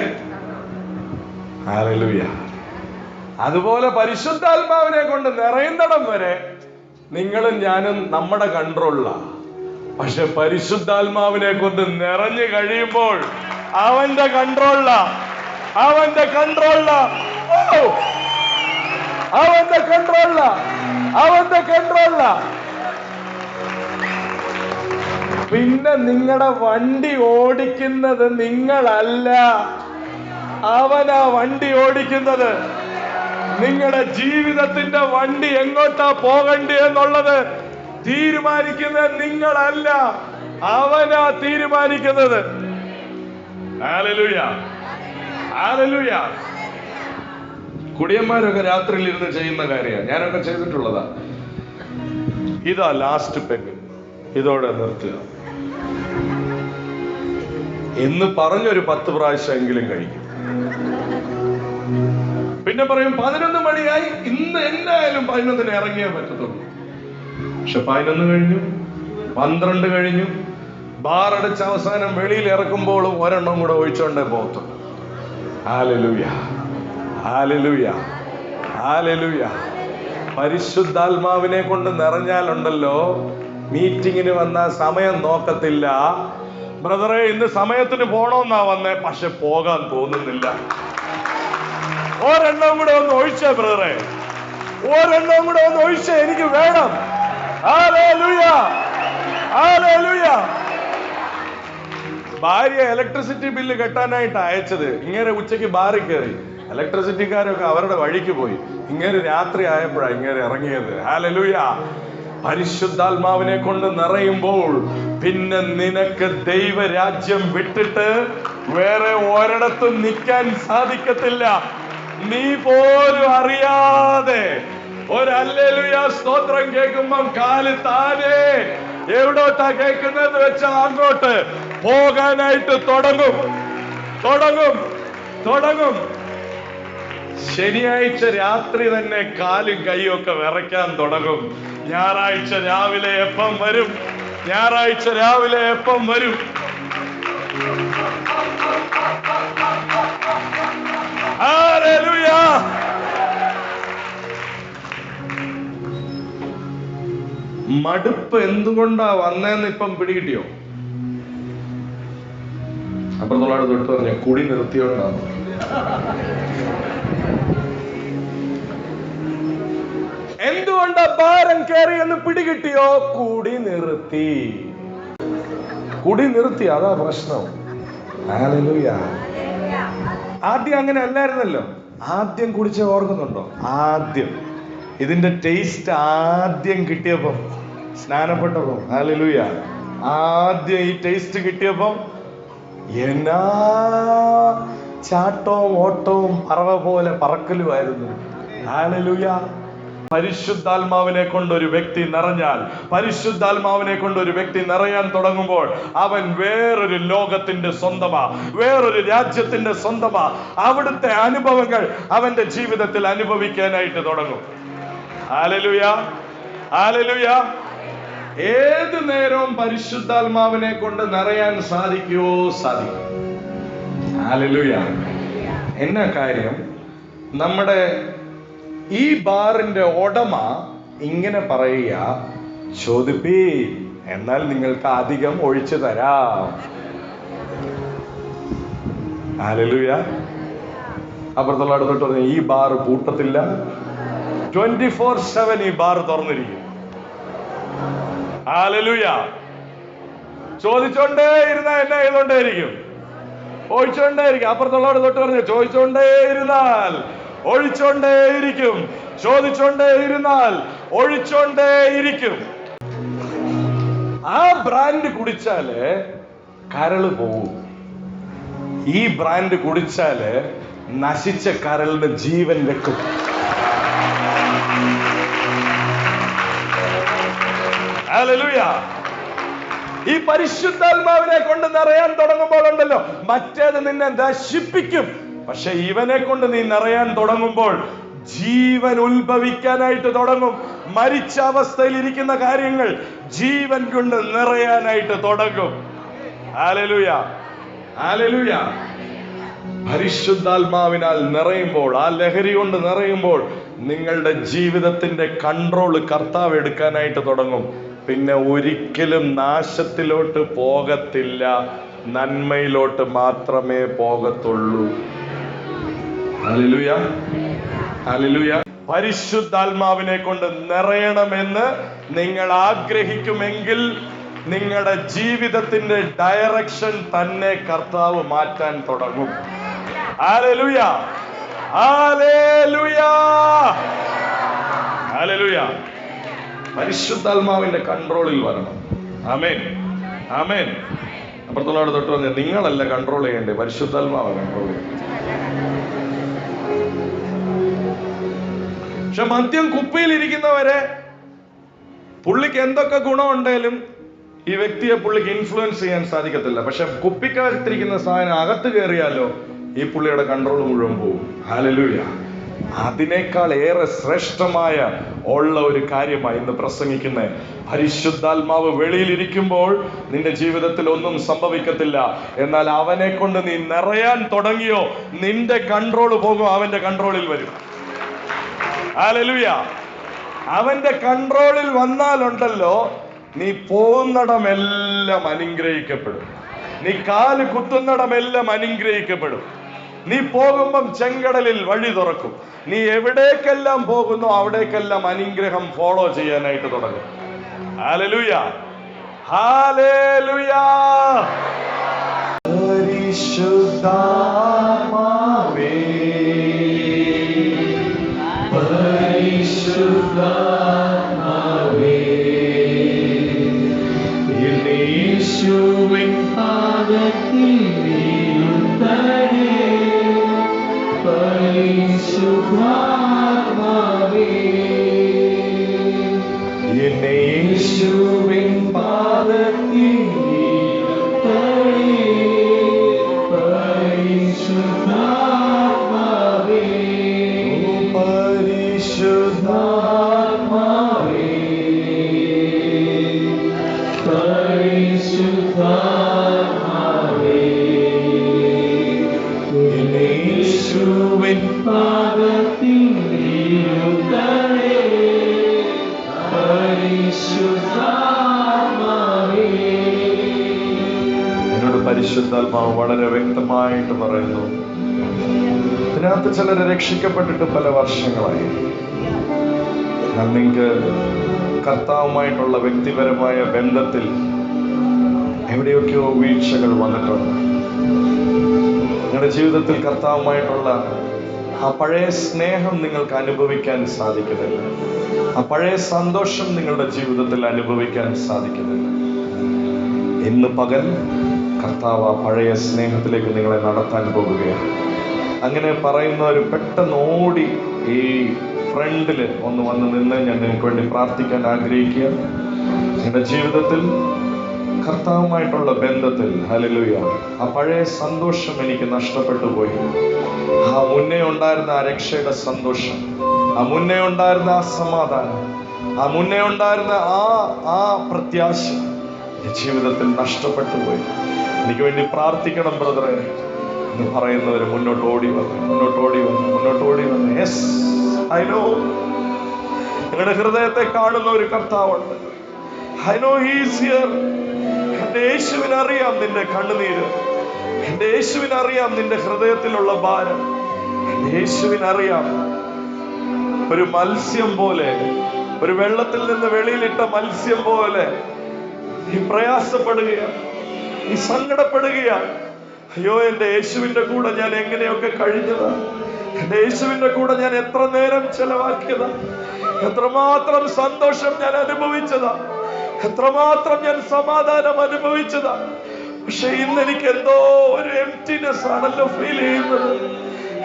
Speaker 1: ഹല്ലേലൂയ. അതുപോലെ പരിശുദ്ധാത്മാവിനെ കൊണ്ട് നിറയുന്നിടം വരെ നിങ്ങളും ഞാനും നമ്മുടെ കൺട്രോളിലാണ്. പക്ഷെ പരിശുദ്ധാത്മാവിനെ കൊണ്ട് നിറഞ്ഞു കഴിയുമ്പോൾ അവന്റെ കൺട്രോളിലാ, അവന്റെ കൺട്രോളിലാ, അവന്റെ കൺട്രോളിലാ, അവന്റെ കൺട്രോളിലാ. പിന്നെ നിങ്ങളുടെ വണ്ടി ഓടിക്കുന്നത് നിങ്ങളല്ല, അവനാ വണ്ടി ഓടിക്കുന്നത്. നിങ്ങളുടെ ജീവിതത്തിന്റെ വണ്ടി എങ്ങോട്ടാ പോകണ്ടേ എന്നുള്ളത് തീരുമാനിക്കുന്നത് നിങ്ങളല്ല, അവനാ തീരുമാനിക്കുന്നത്. ഹല്ലേലൂയ. ഹല്ലേലൂയ. കുടിയന്മാരൊക്കെ രാത്രിയിൽ ഇരുന്ന് ചെയ്യുന്ന കാര്യമാണ്, ഞാനൊക്കെ ചെയ്തിട്ടുള്ളതാ. ഇതാ ലാസ്റ്റ് പെഗ്, ഇതോടെ നിർത്തുക എന്ന് പറഞ്ഞൊരു 10 പ്രാവശ്യമെങ്കിലും കഴിക്കും. പിന്നെ പറയും 11 മണിയായി, ഇന്ന് എന്തായാലും 11 ഇറങ്ങിയേ പറ്റത്തുള്ളൂ. പക്ഷെ 11 കഴിഞ്ഞു, 12 കഴിഞ്ഞു, ബാറടച്ച് അവസാനം വെളിയിൽ ഇറക്കുമ്പോഴും ഒരെണ്ണം കൂടെ ഒഴിച്ചോണ്ടേ പോകത്തുള്ളൂ. ഹല്ലേലൂയ. ഹല്ലേലൂയ. ഹല്ലേലൂയ. പരിശുദ്ധാത്മാവിനെ കൊണ്ട് നിറഞ്ഞാലുണ്ടല്ലോ, മീറ്റിങ്ങിന് വന്ന സമയം നോക്കത്തില്ല. ബ്രദറെ ഇന്ന് സമയത്തിന് പോണോന്നാ വന്നേ, പക്ഷെ പോകാൻ തോന്നുന്നില്ല. ഒരെണ്ണം കൂടെ ഒന്ന് ഒഴിച്ചേ ബ്രദറെ, ഒരെണ്ണം കൂടെ ഒന്ന് ഒഴിച്ചേ, എനിക്ക് വേണം. ഹല്ലേലൂയ. ഹല്ലേലൂയ. ഭാര്യ ഇലക്ട്രിസിറ്റി ബില്ല് കെട്ടാനായിട്ട് അയച്ചത്, ഇങ്ങനെ ഉച്ചയ്ക്ക് ബാറിൽ കയറി. ഇലക്ട്രിസിറ്റിക്കാരൊക്കെ അവരുടെ വഴിക്ക് പോയി. ഇങ്ങനെ രാത്രി ആയപ്പോഴാണ് ഇങ്ങനെ ഇറങ്ങിയത്. ഹല്ലേലൂയ. പരിശുദ്ധാത്മാവിനെ കൊണ്ട് നിറയുമ്പോൾ പിന്നെ നിനക്ക് ദൈവരാജ്യം വിട്ടിട്ട് വേറെ ഒരിടത്തും നിൽക്കാൻ സാധിക്കത്തില്ല. നീ പോലും അറിയാതെ ഒരു ഹല്ലേലൂയ സ്തോത്രം കേൾക്കുമ്പം കാല് താനേ എവിടോട്ടാ കേൾക്കുന്നതെന്ന് വെച്ചാൽ അങ്ങോട്ട് പോകാനായിട്ട് തുടങ്ങും. ശനിയാഴ്ച രാത്രി തന്നെ കാലും കൈയും ഒക്കെ വിറയ്ക്കാൻ തുടങ്ങും. ഞായറാഴ്ച രാവിലെ എപ്പം വരും? ഞായറാഴ്ച രാവിലെ എപ്പം വരും? ഹല്ലേലൂയ. മടുപ്പ് എന്തുകൊണ്ടാ വന്നേന്ന് ഇപ്പം പിടികിട്ടിയോ? അപ്പുറത്തുള്ള തൊട്ട് പറഞ്ഞ കുടി നിർത്തിയോണ്ടാണ്. എന്തുകൊണ്ടാ ഭാരം കയറി എന്ന് പിടികിട്ടിയോ? കുടി നിർത്തി. കുടി നിർത്തി, അതാ പ്രശ്നം. ഹല്ലേലൂയ. ആദ്യം അങ്ങനെ അല്ലായിരുന്നല്ലോ. ആദ്യം കുടിച്ച ഓർക്കുന്നുണ്ടോ? ഇതിന്റെ ടേസ്റ്റ് ആദ്യം കിട്ടിയപ്പം, സ്നാനപ്പെട്ടപ്പം, ഹല്ലേലൂയ, ആദ്യം ഈ ടേസ്റ്റ് കിട്ടിയപ്പം എന്നാ ചാട്ടവും ഓട്ടവും പറവ പോലെ പറക്കലുമായിരുന്നു. ഹല്ലേലൂയ. പരിശുദ്ധാത്മാവിനെ കൊണ്ട് ഒരു വ്യക്തി നിറഞ്ഞാൽ, പരിശുദ്ധാത്മാവിനെ കൊണ്ട് ഒരു വ്യക്തി നിറയാൻ തുടങ്ങുമ്പോൾ അവൻ വേറൊരു ലോകത്തിന്റെ സ്വന്തമാ, വേറൊരു രാജ്യത്തിന്റെ സ്വന്തമാ. അവിടുത്തെ അനുഭവങ്ങൾ അവന്റെ ജീവിതത്തിൽ അനുഭവിക്കാനായിട്ട് തുടങ്ങും. Hallelujah, hallelujah. ഏത് നേരവും പരിശുദ്ധാത്മാവിനെ കൊണ്ട് നിറയാൻ സാധിക്കുമോ? സാധിക്കും. ഹല്ലേലൂയ. എന്നാ കാര്യം? നമ്മുടെ ഈ ബാറിന്റെ ഉടമ ഇങ്ങനെ പറയുക, ചോദിപ്പീ, എന്നാൽ നിങ്ങൾക്ക് അധികം ഒഴിച്ചു തരാം. ഹല്ലേലൂയ. അപ്പുറത്തുള്ള അടുത്തോട്ട് പറഞ്ഞു, ഈ ബാർ പൂട്ടത്തില്ല, 24/7 ഈ ബാർ തുറന്നിരിക്കും. ഹല്ലേലൂയ. ചോദിച്ചോണ്ടേ ഇരുന്ന എന്നെ ചെയ്തോണ്ടേയിരിക്കും, ഒഴിച്ചോണ്ടേയിരിക്കും. അപ്പുറത്തുള്ളവർ തൊട്ട് പറഞ്ഞു, ചോദിച്ചോണ്ടേ ഇരുന്നാൽ ഒഴിച്ചോണ്ടേയിരിക്കും, ചോദിച്ചോണ്ടേ ഇരുന്നാൽ ഒഴിച്ചോണ്ടേയിരിക്കും. ആ ബ്രാൻഡ് കുടിച്ചാല് കരള് പോവും. ഈ ബ്രാൻഡ് കുടിച്ചാല് നശിച്ച കരളിന് ജീവൻ വെക്കും. ഹല്ലേലൂയ. ഈ പരിശുദ്ധാത്മാവിനെ കൊണ്ട് നിറയാൻ തുടങ്ങുമ്പോൾ ഉണ്ടല്ലോ, മറ്റേത് നിന്നെ നശിപ്പിക്കും. പക്ഷെ ഇവനെ കൊണ്ട് നീ നിറയാൻ തുടങ്ങുമ്പോൾ ജീവൻ ഉത്ഭവിക്കാനായിട്ട് തുടങ്ങും. മരിച്ച അവസ്ഥയിൽ ഇരിക്കുന്ന കാര്യങ്ങൾ ജീവൻ കൊണ്ട് നിറയാനായിട്ട് തുടങ്ങും. Hallelujah, hallelujah. പരിശുദ്ധാത്മാവിനാൽ നിറയുമ്പോൾ, ആ ലഹരി കൊണ്ട് നിറയുമ്പോൾ നിങ്ങളുടെ ജീവിതത്തിന്റെ കൺട്രോൾ കർത്താവ് എടുക്കാനായിട്ട് തുടങ്ങും. പിന്നെ ഒരിക്കലും നാശത്തിലോട്ട് പോകത്തില്ല, നന്മയിലോട്ട് മാത്രമേ പോകത്തുള്ളൂ. Hallelujah, hallelujah. പരിശുദ്ധാത്മാവിനെ കൊണ്ട് നിറയണമെന്ന് നിങ്ങൾ ആഗ്രഹിക്കുമെങ്കിൽ നിങ്ങളുടെ ജീവിതത്തിന്റെ ഡയറക്ഷൻ തന്നെ കർത്താവ് മാറ്റാൻ തുടങ്ങും. Hallelujah, hallelujah, hallelujah. പരിശുദ്ധാത്മാവിന്റെ കൺട്രോളിൽ വരണം. ആമേൻ, ആമേൻ. അപ്പുറത്തുള്ള തൊട്ട് പറഞ്ഞ, നിങ്ങളല്ല കൺട്രോൾ ചെയ്യണ്ടേ, പരിശുദ്ധാത്മാവ് കൺട്രോൾ ചെയ്യണം. പക്ഷെ മദ്യം കുപ്പിയിലിരിക്കുന്നവരെ പുള്ളിക്ക് എന്തൊക്കെ ഗുണമുണ്ടെങ്കിലും ഈ വ്യക്തിയെ പുള്ളിക്ക് ഇൻഫ്ലുവൻസ് ചെയ്യാൻ സാധിക്കത്തില്ല. പക്ഷെ കുപ്പിക്കകത്തിരിക്കുന്ന സാധനം അകത്ത് കയറിയാലോ ഈ പുള്ളിയുടെ കൺട്രോൾ മുഴുവൻ പോകും. ഹല്ലേലൂയ. അതിനേക്കാൾ ഏറെ ശ്രേഷ്ഠമായ ഉള്ള ഒരു കാര്യമായി ഇന്ന് പ്രസംഗിക്കുന്നത്. പരിശുദ്ധാത്മാവ് വെളിയിലിരിക്കുമ്പോൾ നിന്റെ ജീവിതത്തിൽ ഒന്നും സംഭവിക്കത്തില്ല. എന്നാൽ അവനെ കൊണ്ട് നീ നിറയാൻ തുടങ്ങിയോ, നിന്റെ കൺട്രോൾ പോകും, അവന്റെ കൺട്രോളിൽ വരും. ഹല്ലേലൂയ. അവന്റെ കൺട്രോളിൽ വന്നാലുണ്ടല്ലോ, നീ പോകുന്നിടമെല്ലാം അനുഗ്രഹിക്കപ്പെടും, നീ കാല് കുത്തുന്നിടമെല്ലാം അനുഗ്രഹിക്കപ്പെടും. നീ പോകുമ്പം ചെങ്കടലിൽ വഴി തുറക്കും. നീ എവിടേക്കെല്ലാം പോകുന്നു അവിടേക്കെല്ലാം അനുഗ്രഹം ഫോളോ ചെയ്യാനായിട്ട് തുടങ്ങും. Hallelujah, hallelujah. പരിശുദ്ധാത്മാവേ, പരിശുദ്ധാത്മാവേ, യേശുവിൻ പാദത്തിൽ വീഴുന്നവനേ, പരിശുദ്ധാത്മാവേ, യേശുവിൻ പാദത്തിൽ വീഴുന്നവനേ, പരിശുദ്ധാത്മാവേ, പരിശുദ്ധാത്മാവേ, പരിശുദ്ധാത്മാവേ, യേശുവിൻ പാദത്തിൽ വീഴുന്നവനേ, പരിശുദ്ധാത്മാവേ. എന്നോട് പരിശുദ്ധാത്മാവ് വളരെ വ്യക്തമായിട്ട് പറയുന്നു. ഇതിനകത്ത് ചിലരെ രക്ഷിക്കപ്പെട്ടിട്ട് പല വർഷങ്ങളായി. എന്നാൽ നിങ്ങൾക്ക് കർത്താവുമായിട്ടുള്ള വ്യക്തിപരമായ ബന്ധത്തിൽ എവിടെയൊക്കെയോ വീഴ്ചകൾ വന്നിട്ടുണ്ട്. നിങ്ങളുടെ ജീവിതത്തിൽ കർത്താവുമായിട്ടുള്ള ആ പഴയ സ്നേഹം നിങ്ങൾക്ക് അനുഭവിക്കാൻ സാധിക്കുന്നില്ല. ആ പഴയ സന്തോഷം നിങ്ങളുടെ ജീവിതത്തിൽ അനുഭവിക്കാൻ സാധിക്കുന്നില്ല. ഇന്ന് പകൽ കർത്താവ് ആ പഴയ സ്നേഹത്തിലേക്ക് നിങ്ങളെ നടത്താൻ പോകുകയാണ്. അങ്ങനെ പറയുന്നവർ പെട്ടെന്ന് ഓടി ഈ ഫ്രണ്ടിൽ ഒന്ന് വന്ന് നിന്ന് ഞാൻ നിങ്ങൾക്ക് വേണ്ടി പ്രാർത്ഥിക്കാൻ ആഗ്രഹിക്കുക. നിങ്ങളുടെ ജീവിതത്തിൽ കർത്താവുമായിട്ടുള്ള ബന്ധത്തിൽ ഹല്ലേലൂയ ആ പഴയ സന്തോഷം എനിക്ക് നഷ്ടപ്പെട്ടു പോയി. ആ മുന്നേ ഉണ്ടായിരുന്ന ആ രക്ഷയുടെ സന്തോഷം, ആ മുന്നേ ഉണ്ടായിരുന്ന ആ സമാധാനം, ആ മുന്നേ ഉണ്ടായിരുന്ന ആ പ്രത്യാശ ജീവിതത്തിൽ നഷ്ടപ്പെട്ടു പോയി. എനിക്ക് വേണ്ടി പ്രാർത്ഥിക്കണം ബ്രദറെ എന്ന് പറയുന്നവര് മുന്നോട്ട് ഓടി വന്നു. യെസ്, ഐ നോ നിങ്ങളുടെ ഹൃദയത്തെ കാണുന്ന ഒരു കർത്താവുണ്ട്. I know he is here. എന്റെ യേശുവിനറിയാം നിന്റെ കണ്ണുനീര്. എന്റെ യേശുവിനറിയാം നിന്റെ ഹൃദയത്തിലുള്ള ഭാരം. എന്റെ യേശുവിനറിയാം. ഒരു മത്സ്യം പോലെ, ഒരു വെള്ളത്തിൽ നിന്ന് വെളിയിലിട്ട മത്സ്യം പോലെ നീ പ്രയാസപ്പെടുകയാണ്, നീ സങ്കടപ്പെടുകയാണ്. അയ്യോ, എന്റെ യേശുവിന്റെ കൂടെ ഞാൻ എങ്ങനെയൊക്കെ കഴിഞ്ഞതാ, എന്റെ യേശുവിന്റെ കൂടെ ഞാൻ എത്ര നേരം ചെലവാക്കിയതാ, എത്രമാത്രം സന്തോഷം ഞാൻ അനുഭവിച്ചതാ, എത്രമാത്രം ഞാൻ സമാധാനം അനുഭവിച്ചതാ. പക്ഷെ ഇന്ന് എനിക്ക് എന്തോ ഒരു എംപ്റ്റിനെസ് ആണല്ലോ ഫീൽ ചെയ്യുന്നത്.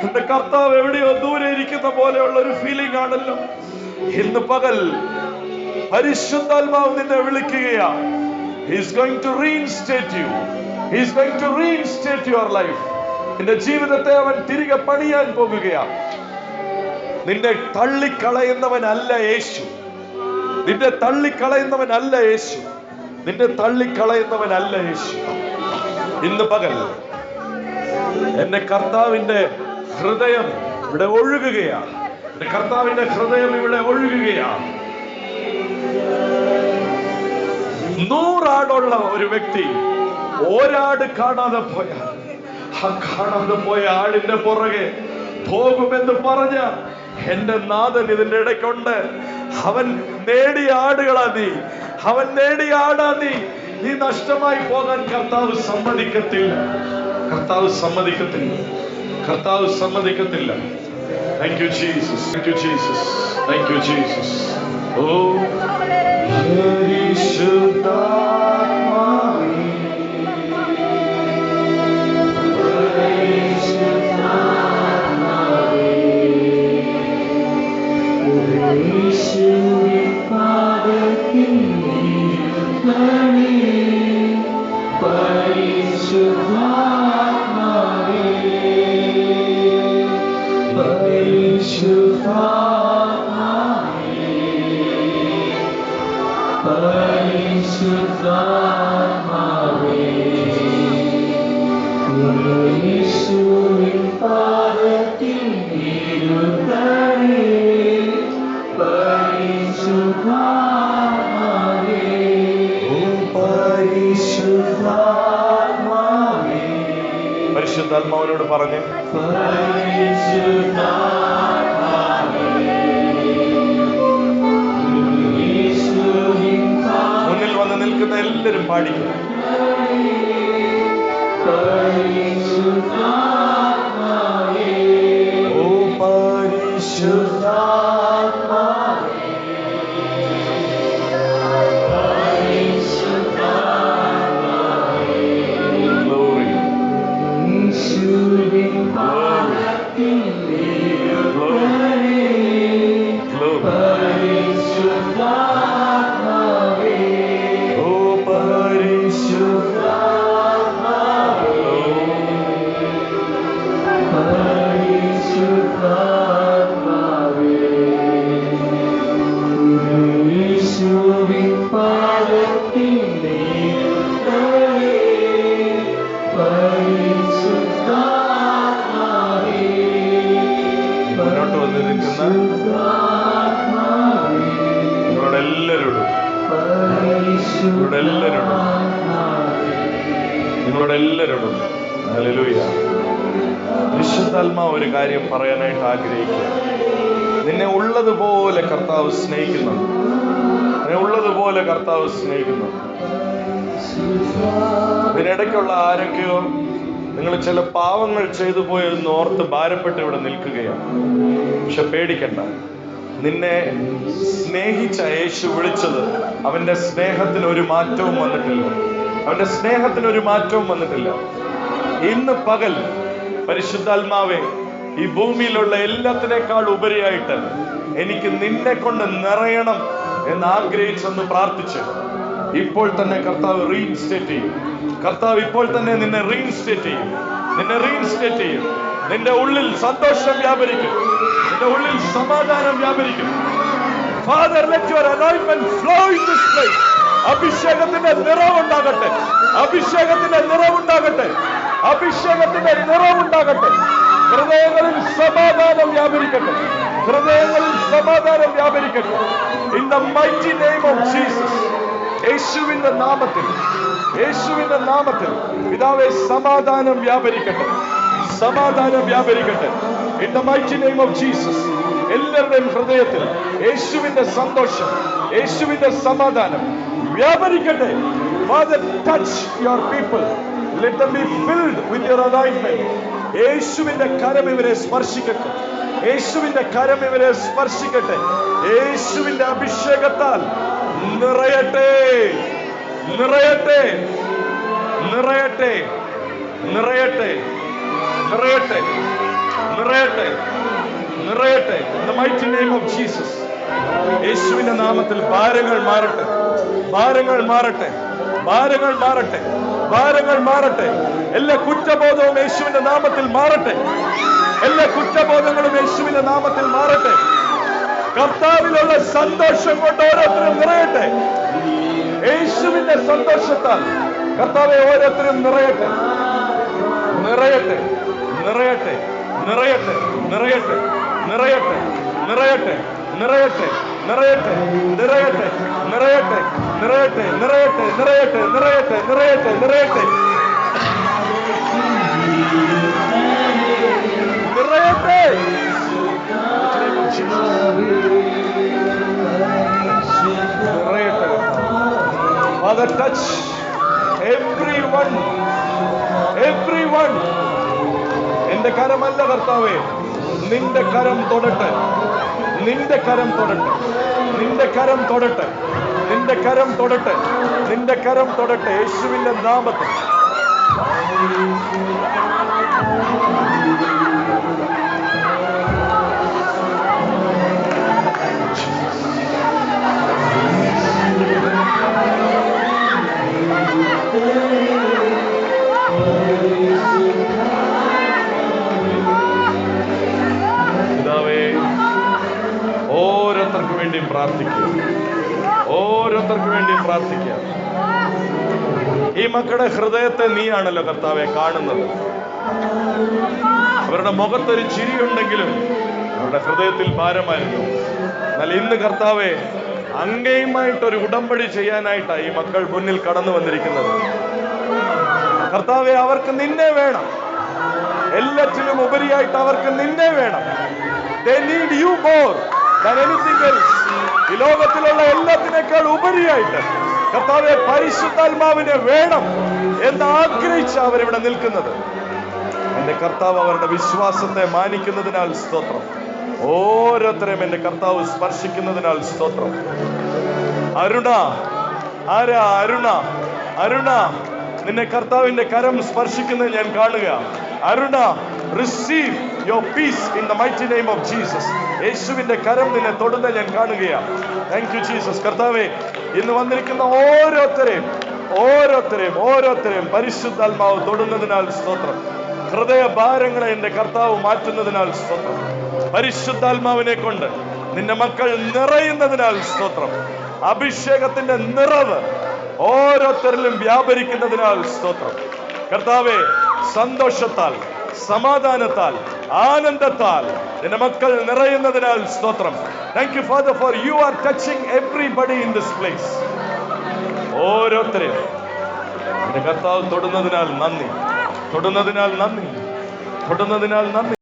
Speaker 1: എന്റെ കർത്താവ് എവിടെയോ ദൂരെ ഇരിക്കുന്ന പോലെയുള്ള ഒരു ഫീലിംഗ് ആണല്ലോ. ഇന്ന് പകൽ പരിശുദ്ധാത്മാവ് നിന്നെ വിളിക്കുകയാ. He is going to reinstate you. He is going to reinstate your life. നിന്റെ ജീവിതത്തെ അവൻ തിരികെ പണിയാൻ പോകുകയാ. നിന്നെ തള്ളിക്കളയുന്നവനല്ല യേശു. നിന്നെ തള്ളിക്കളയുന്നവനല്ല യേശു. നിന്നെ തള്ളിക്കളയുന്നവനല്ല യേശു. ഇന്ന് പകൽ എന്റെ കർത്താവിന്റെ ഹൃദയം ഇവിടെ ഒഴുകുകയാണ്. എന്റെ കർത്താവിന്റെ ഹൃദയം ഇവിടെ ഒഴുകുകയാണ്. 100 ആടുള്ള ഒരു വ്യക്തി ഒരാട് കാണാതെ പോയാൽ ആ കാണാതെ പോയ ആടിന്റെ പുറകെ പോകുമെന്ന് പറഞ്ഞ എന്റെ നാഥൻ ഇതിന്റെ ഇടയ്ക്കുണ്ട്. അവൻ നേടിയ ആടുകളാ നീ, അവൻ നേടിയ ആടാ നീ. നീ നഷ്ടമായി പോകാൻ കർത്താവ് സമ്മതിക്കത്തില്ല. കർത്താവ് സമ്മതിക്കത്തില്ല. കർത്താവ് സമ്മതിക്കത്തില്ല. Thank you Jesus. Thank you Jesus. Thank you Jesus. Oh പരിശുദ്ധാത്മാവേ, പരിശുദ്ധാത്മാവേ, യേശുവിൻ പാദത്തിൽ വീഴുകണേ. പരിശുദ്ധാത്മാവേ, പരിശുദ്ധാത്മാവേ, പരിശുദ്ധാത്മാവേ, യേശുവിൻ പാദത്തിൽ വീഴുകണേ. പരിശുദ്ധാത്മാവേ, പരിശുദ്ധാത്മാവേ. പരിശുദ്ധാത്മാവിനോട് പറഞ്ഞ് മുന്നിൽ വന്ന് നിൽക്കുന്ന എല്ലാവരും പാടിക്കും. ഓ പരിശുദ്ധാത്മാവേ, നിങ്ങളോടെല്ലാവരോടും ഹല്ലേലൂയ. വിശുദ്ധാത്മാവ് ഒരു കാര്യം പറയാനായിട്ട് ആഗ്രഹിക്കുക. നിന്നെ ഉള്ളതുപോലെ കർത്താവ് സ്നേഹിക്കുന്നുണ്ട്. നിന്നെ ഉള്ളതുപോലെ കർത്താവ് സ്നേഹിക്കുന്നുണ്ട്. ഇതിനിടയ്ക്കുള്ള ആരൊക്കെയോ നിങ്ങൾ ചില പാവങ്ങൾ ചെയ്തു പോയെന്ന് ഓർത്ത് ഭാരപ്പെട്ട് ഇവിടെ നിൽക്കുകയാണ്. പക്ഷെ പേടിക്കണ്ട. നിന്നെ സ്നേഹിച്ച യേശു വിളിച്ചത് അവന്റെ സ്നേഹത്തിന് ഒരു മാറ്റവും വന്നിട്ടില്ല. അവന്റെ സ്നേഹത്തിന് ഒരു മാറ്റവും വന്നിട്ടില്ല. ഇന്ന് പകൽ പരിശുദ്ധാത്മാവെ, ഈ ഭൂമിയിലുള്ള എല്ലാത്തിനേക്കാൾ ഉപരിയായിട്ട് എനിക്ക് നിന്നെ കൊണ്ട് നിറയണം എന്ന് ആഗ്രഹിച്ചെന്ന് പ്രാർത്ഥിച്ച് ഇപ്പോൾ തന്നെ കർത്താവ് റീഇൻസ്റ്റേറ്റ് ചെയ്യും. കർത്താവ് ഇപ്പോൾ തന്നെ നിന്നെ റീഇൻസ്റ്റേറ്റ് ചെയ്യും. നിന്നെ റീഇൻസ്റ്റേറ്റ് ചെയ്യും. നിന്റെ ഉള്ളിൽ സന്തോഷം വ്യാപരിക്കും. നിന്റെ ഉള്ളിൽ സമാധാനം വ്യാപരിക്കും. Father, let your anointment flow in this place. അഭിഷേകത്തിന്റെ നിറവുണ്ടാകട്ടെ. അഭിഷേകത്തിന്റെ നിറവുണ്ടാകട്ടെ. അഭിഷേകത്തിന്റെ നിറവുണ്ടാകട്ടെ. ഹൃദയങ്ങളിൽ സമാധാനം വ്യാപരിക്കട്ടെ. ഹൃദയങ്ങളിൽ സമാധാനം വ്യാപരിക്കട്ടെ. In the mighty name of Jesus. യേശുവിന്റെ നാമത്തിൽ, യേശുവിന്റെ നാമത്തിൽ പിതാവേ, സമാധാനം വ്യാപരിക്കട്ടെ. സമാധാനം വ്യാപരിക്കട്ടെ. In the mighty name of Jesus. എല്ലാവരുടെയും ഹൃദയത്തിൽ യേശുവിന്റെ സന്തോഷം, യേശുവിന്റെ സമാധാനം വ്യാപരിക്കട്ടെ. Father, touch your people. Let them be filled with your anointment. യേശുവിന്റെ കരം ഇവരെ സ്പർശിക്കട്ടെ. യേശുവിന്റെ കരം ഇവരെ സ്പർശിക്കട്ടെ. യേശുവിന്റെ അഭിഷേകത്താൽ നിറയട്ടെ, നിറയട്ടെ, നിറയട്ടെ, നിറയട്ടെ, നിറയട്ടെ, നിറയട്ടെ, നിറയട്ടെ. In the mighty name of Jesus. യേശുവിന്റെ നാമത്തിൽ ഭാരങ്ങൾ മാറട്ടെ, ഭാരങ്ങൾ മാറട്ടെ, ഭാരങ്ങൾ മാറട്ടെ, ഭാരങ്ങൾ മാറട്ടെ. എല്ലാ കുറ്റബോധവും യേശുവിന്റെ നാമത്തിൽ മാറട്ടെ. എല്ലാ കുറ്റബോധങ്ങളും യേശുവിന്റെ നാമത്തിൽ മാറട്ടെ. കർത്താവിലുള്ള സന്തോഷം കൊണ്ട് ഓരോരുത്തരും നിറയട്ടെ. യേശുവിന്റെ സന്തോഷത്താൽ കർത്താവെ ഓരോരുത്തരും നിറയട്ടെ, നിറയട്ടെ, നിറയട്ടെ, നിറയട്ടെ, നിറയട്ടെ, നിറയട്ടെ, നിറയട്ടെ, നിറയട്ടെ, നിറയട്ടെ, നിറയട്ടെ, നിറയട്ടെ, നിറയട്ടെ, നിറയട്ടെ, നിറയട്ടെ, നിറയട്ടെ, നിറയട്ടെ, നിറയട്ടെ, നിറയട്ടെ. Father, touch everyone, everyone. എന്റെ കരമല്ല കർത്താവേ, നിന്റെ കരം തൊടട്ടെ, നിന്റെ കരം തൊടട്ടെ, നിന്റെ കരം തൊടട്ടെ, നിന്റെ കരം തൊടട്ടെ, നിന്റെ കരം തൊടട്ടെ. യേശുവിന്റെ നാമത്തിൽ ഓരോരുത്തർക്ക് വേണ്ടിയും പ്രാർത്ഥിക്കുക, ഓരോരുത്തർക്ക് വേണ്ടിയും പ്രാർത്ഥിക്കുക. ഈ മക്കളുടെ ഹൃദയത്തെ നീയാണല്ലോ കർത്താവെ കാണുന്നത്. അവരുടെ മുഖത്തൊരു ചിരിയുണ്ടെങ്കിലും അവരുടെ ഹൃദയത്തിൽ ഭാരമായിരുന്നു. എന്നാൽ ഇന്ന് കർത്താവെ, അങ്ങയുമായിട്ടൊരു ഉടമ്പടി ചെയ്യാനായിട്ടാണ് ഈ മക്കൾ മുന്നിൽ കടന്നു വന്നിരിക്കുന്നത്. കർത്താവെ, അവർക്ക് നിന്നെ വേണം. എല്ലാറ്റിലും ഉപരിയായിട്ട് അവർക്ക് നിന്നെ വേണം. They need you more than anything else. ഈ ലോകത്തിലുള്ള എല്ലാത്തിനേക്കാൾ ഉപരിയായിട്ട് കർത്താവെ, പരിശുദ്ധാത്മാവിനെ വേണം എന്ന് ആഗ്രഹിച്ച് അവരിവിടെ നിൽക്കുന്നത്. എന്റെ കർത്താവ് അവരുടെ വിശ്വാസത്തെ മാനിക്കുന്നതിനാൽ സ്തോത്രം. ഓരോരുത്തരെയും എന്റെ കർത്താവ് സ്പർശിക്കുന്നതിനാൽ സ്തോത്രം. അരുണ, ആരാ അരുണ? അരുണ, നിന്നെ കർത്താവിന്റെ കരം സ്പർശിക്കുന്നത് ഞാൻ കാണുക. Aruna, receive your peace in the mighty name of Jesus. യേശുവിന്റെ കരം നിന്നെ തൊടുന്ന ഞാൻ കാണുകയാണ്. Thank you Jesus. കർത്താവേ, ഇന്ന് വന്നിരിക്കുന്ന ഓരോരുത്തരെയും ഓരോരുത്തരെയും ഓരോരുത്തരെയും പരിശുദ്ധാത്മാവ് തൊടുന്നതിനാൽ സ്തോത്രം. ഹൃദയ ഭാരങ്ങളെ എന്റെ കർത്താവ് മാറ്റുന്നതിനാൽ സ്തോത്രം. പരിശുദ്ധാത്മാവിനെ കൊണ്ട് നിന്റെ മക്കൾ നിറയുന്നതിനാൽ സ്തോത്രം. അഭിഷേകത്തിന്റെ നിറവ് ഓരോരുത്തരിലും വ്യാപരിക്കുന്നതിനാൽ സ്തോത്രം. കർത്താവേ, സന്തോഷത്താൽ, സമാധാനത്താൽ, ആനന്ദത്താൽ നിന്റെ മക്കൾ നിറയുന്നതിനാൽ സ്തോത്രം. Thank you father for you are touching everybody in this place. ഓരോരുത്തരെയും നിന്റെ കർത്താവ് തൊടുന്നതിനാൽ നന്ദി, തൊടുന്നതിനാൽ നന്ദി, തൊടുന്നതിനാൽ നന്ദി.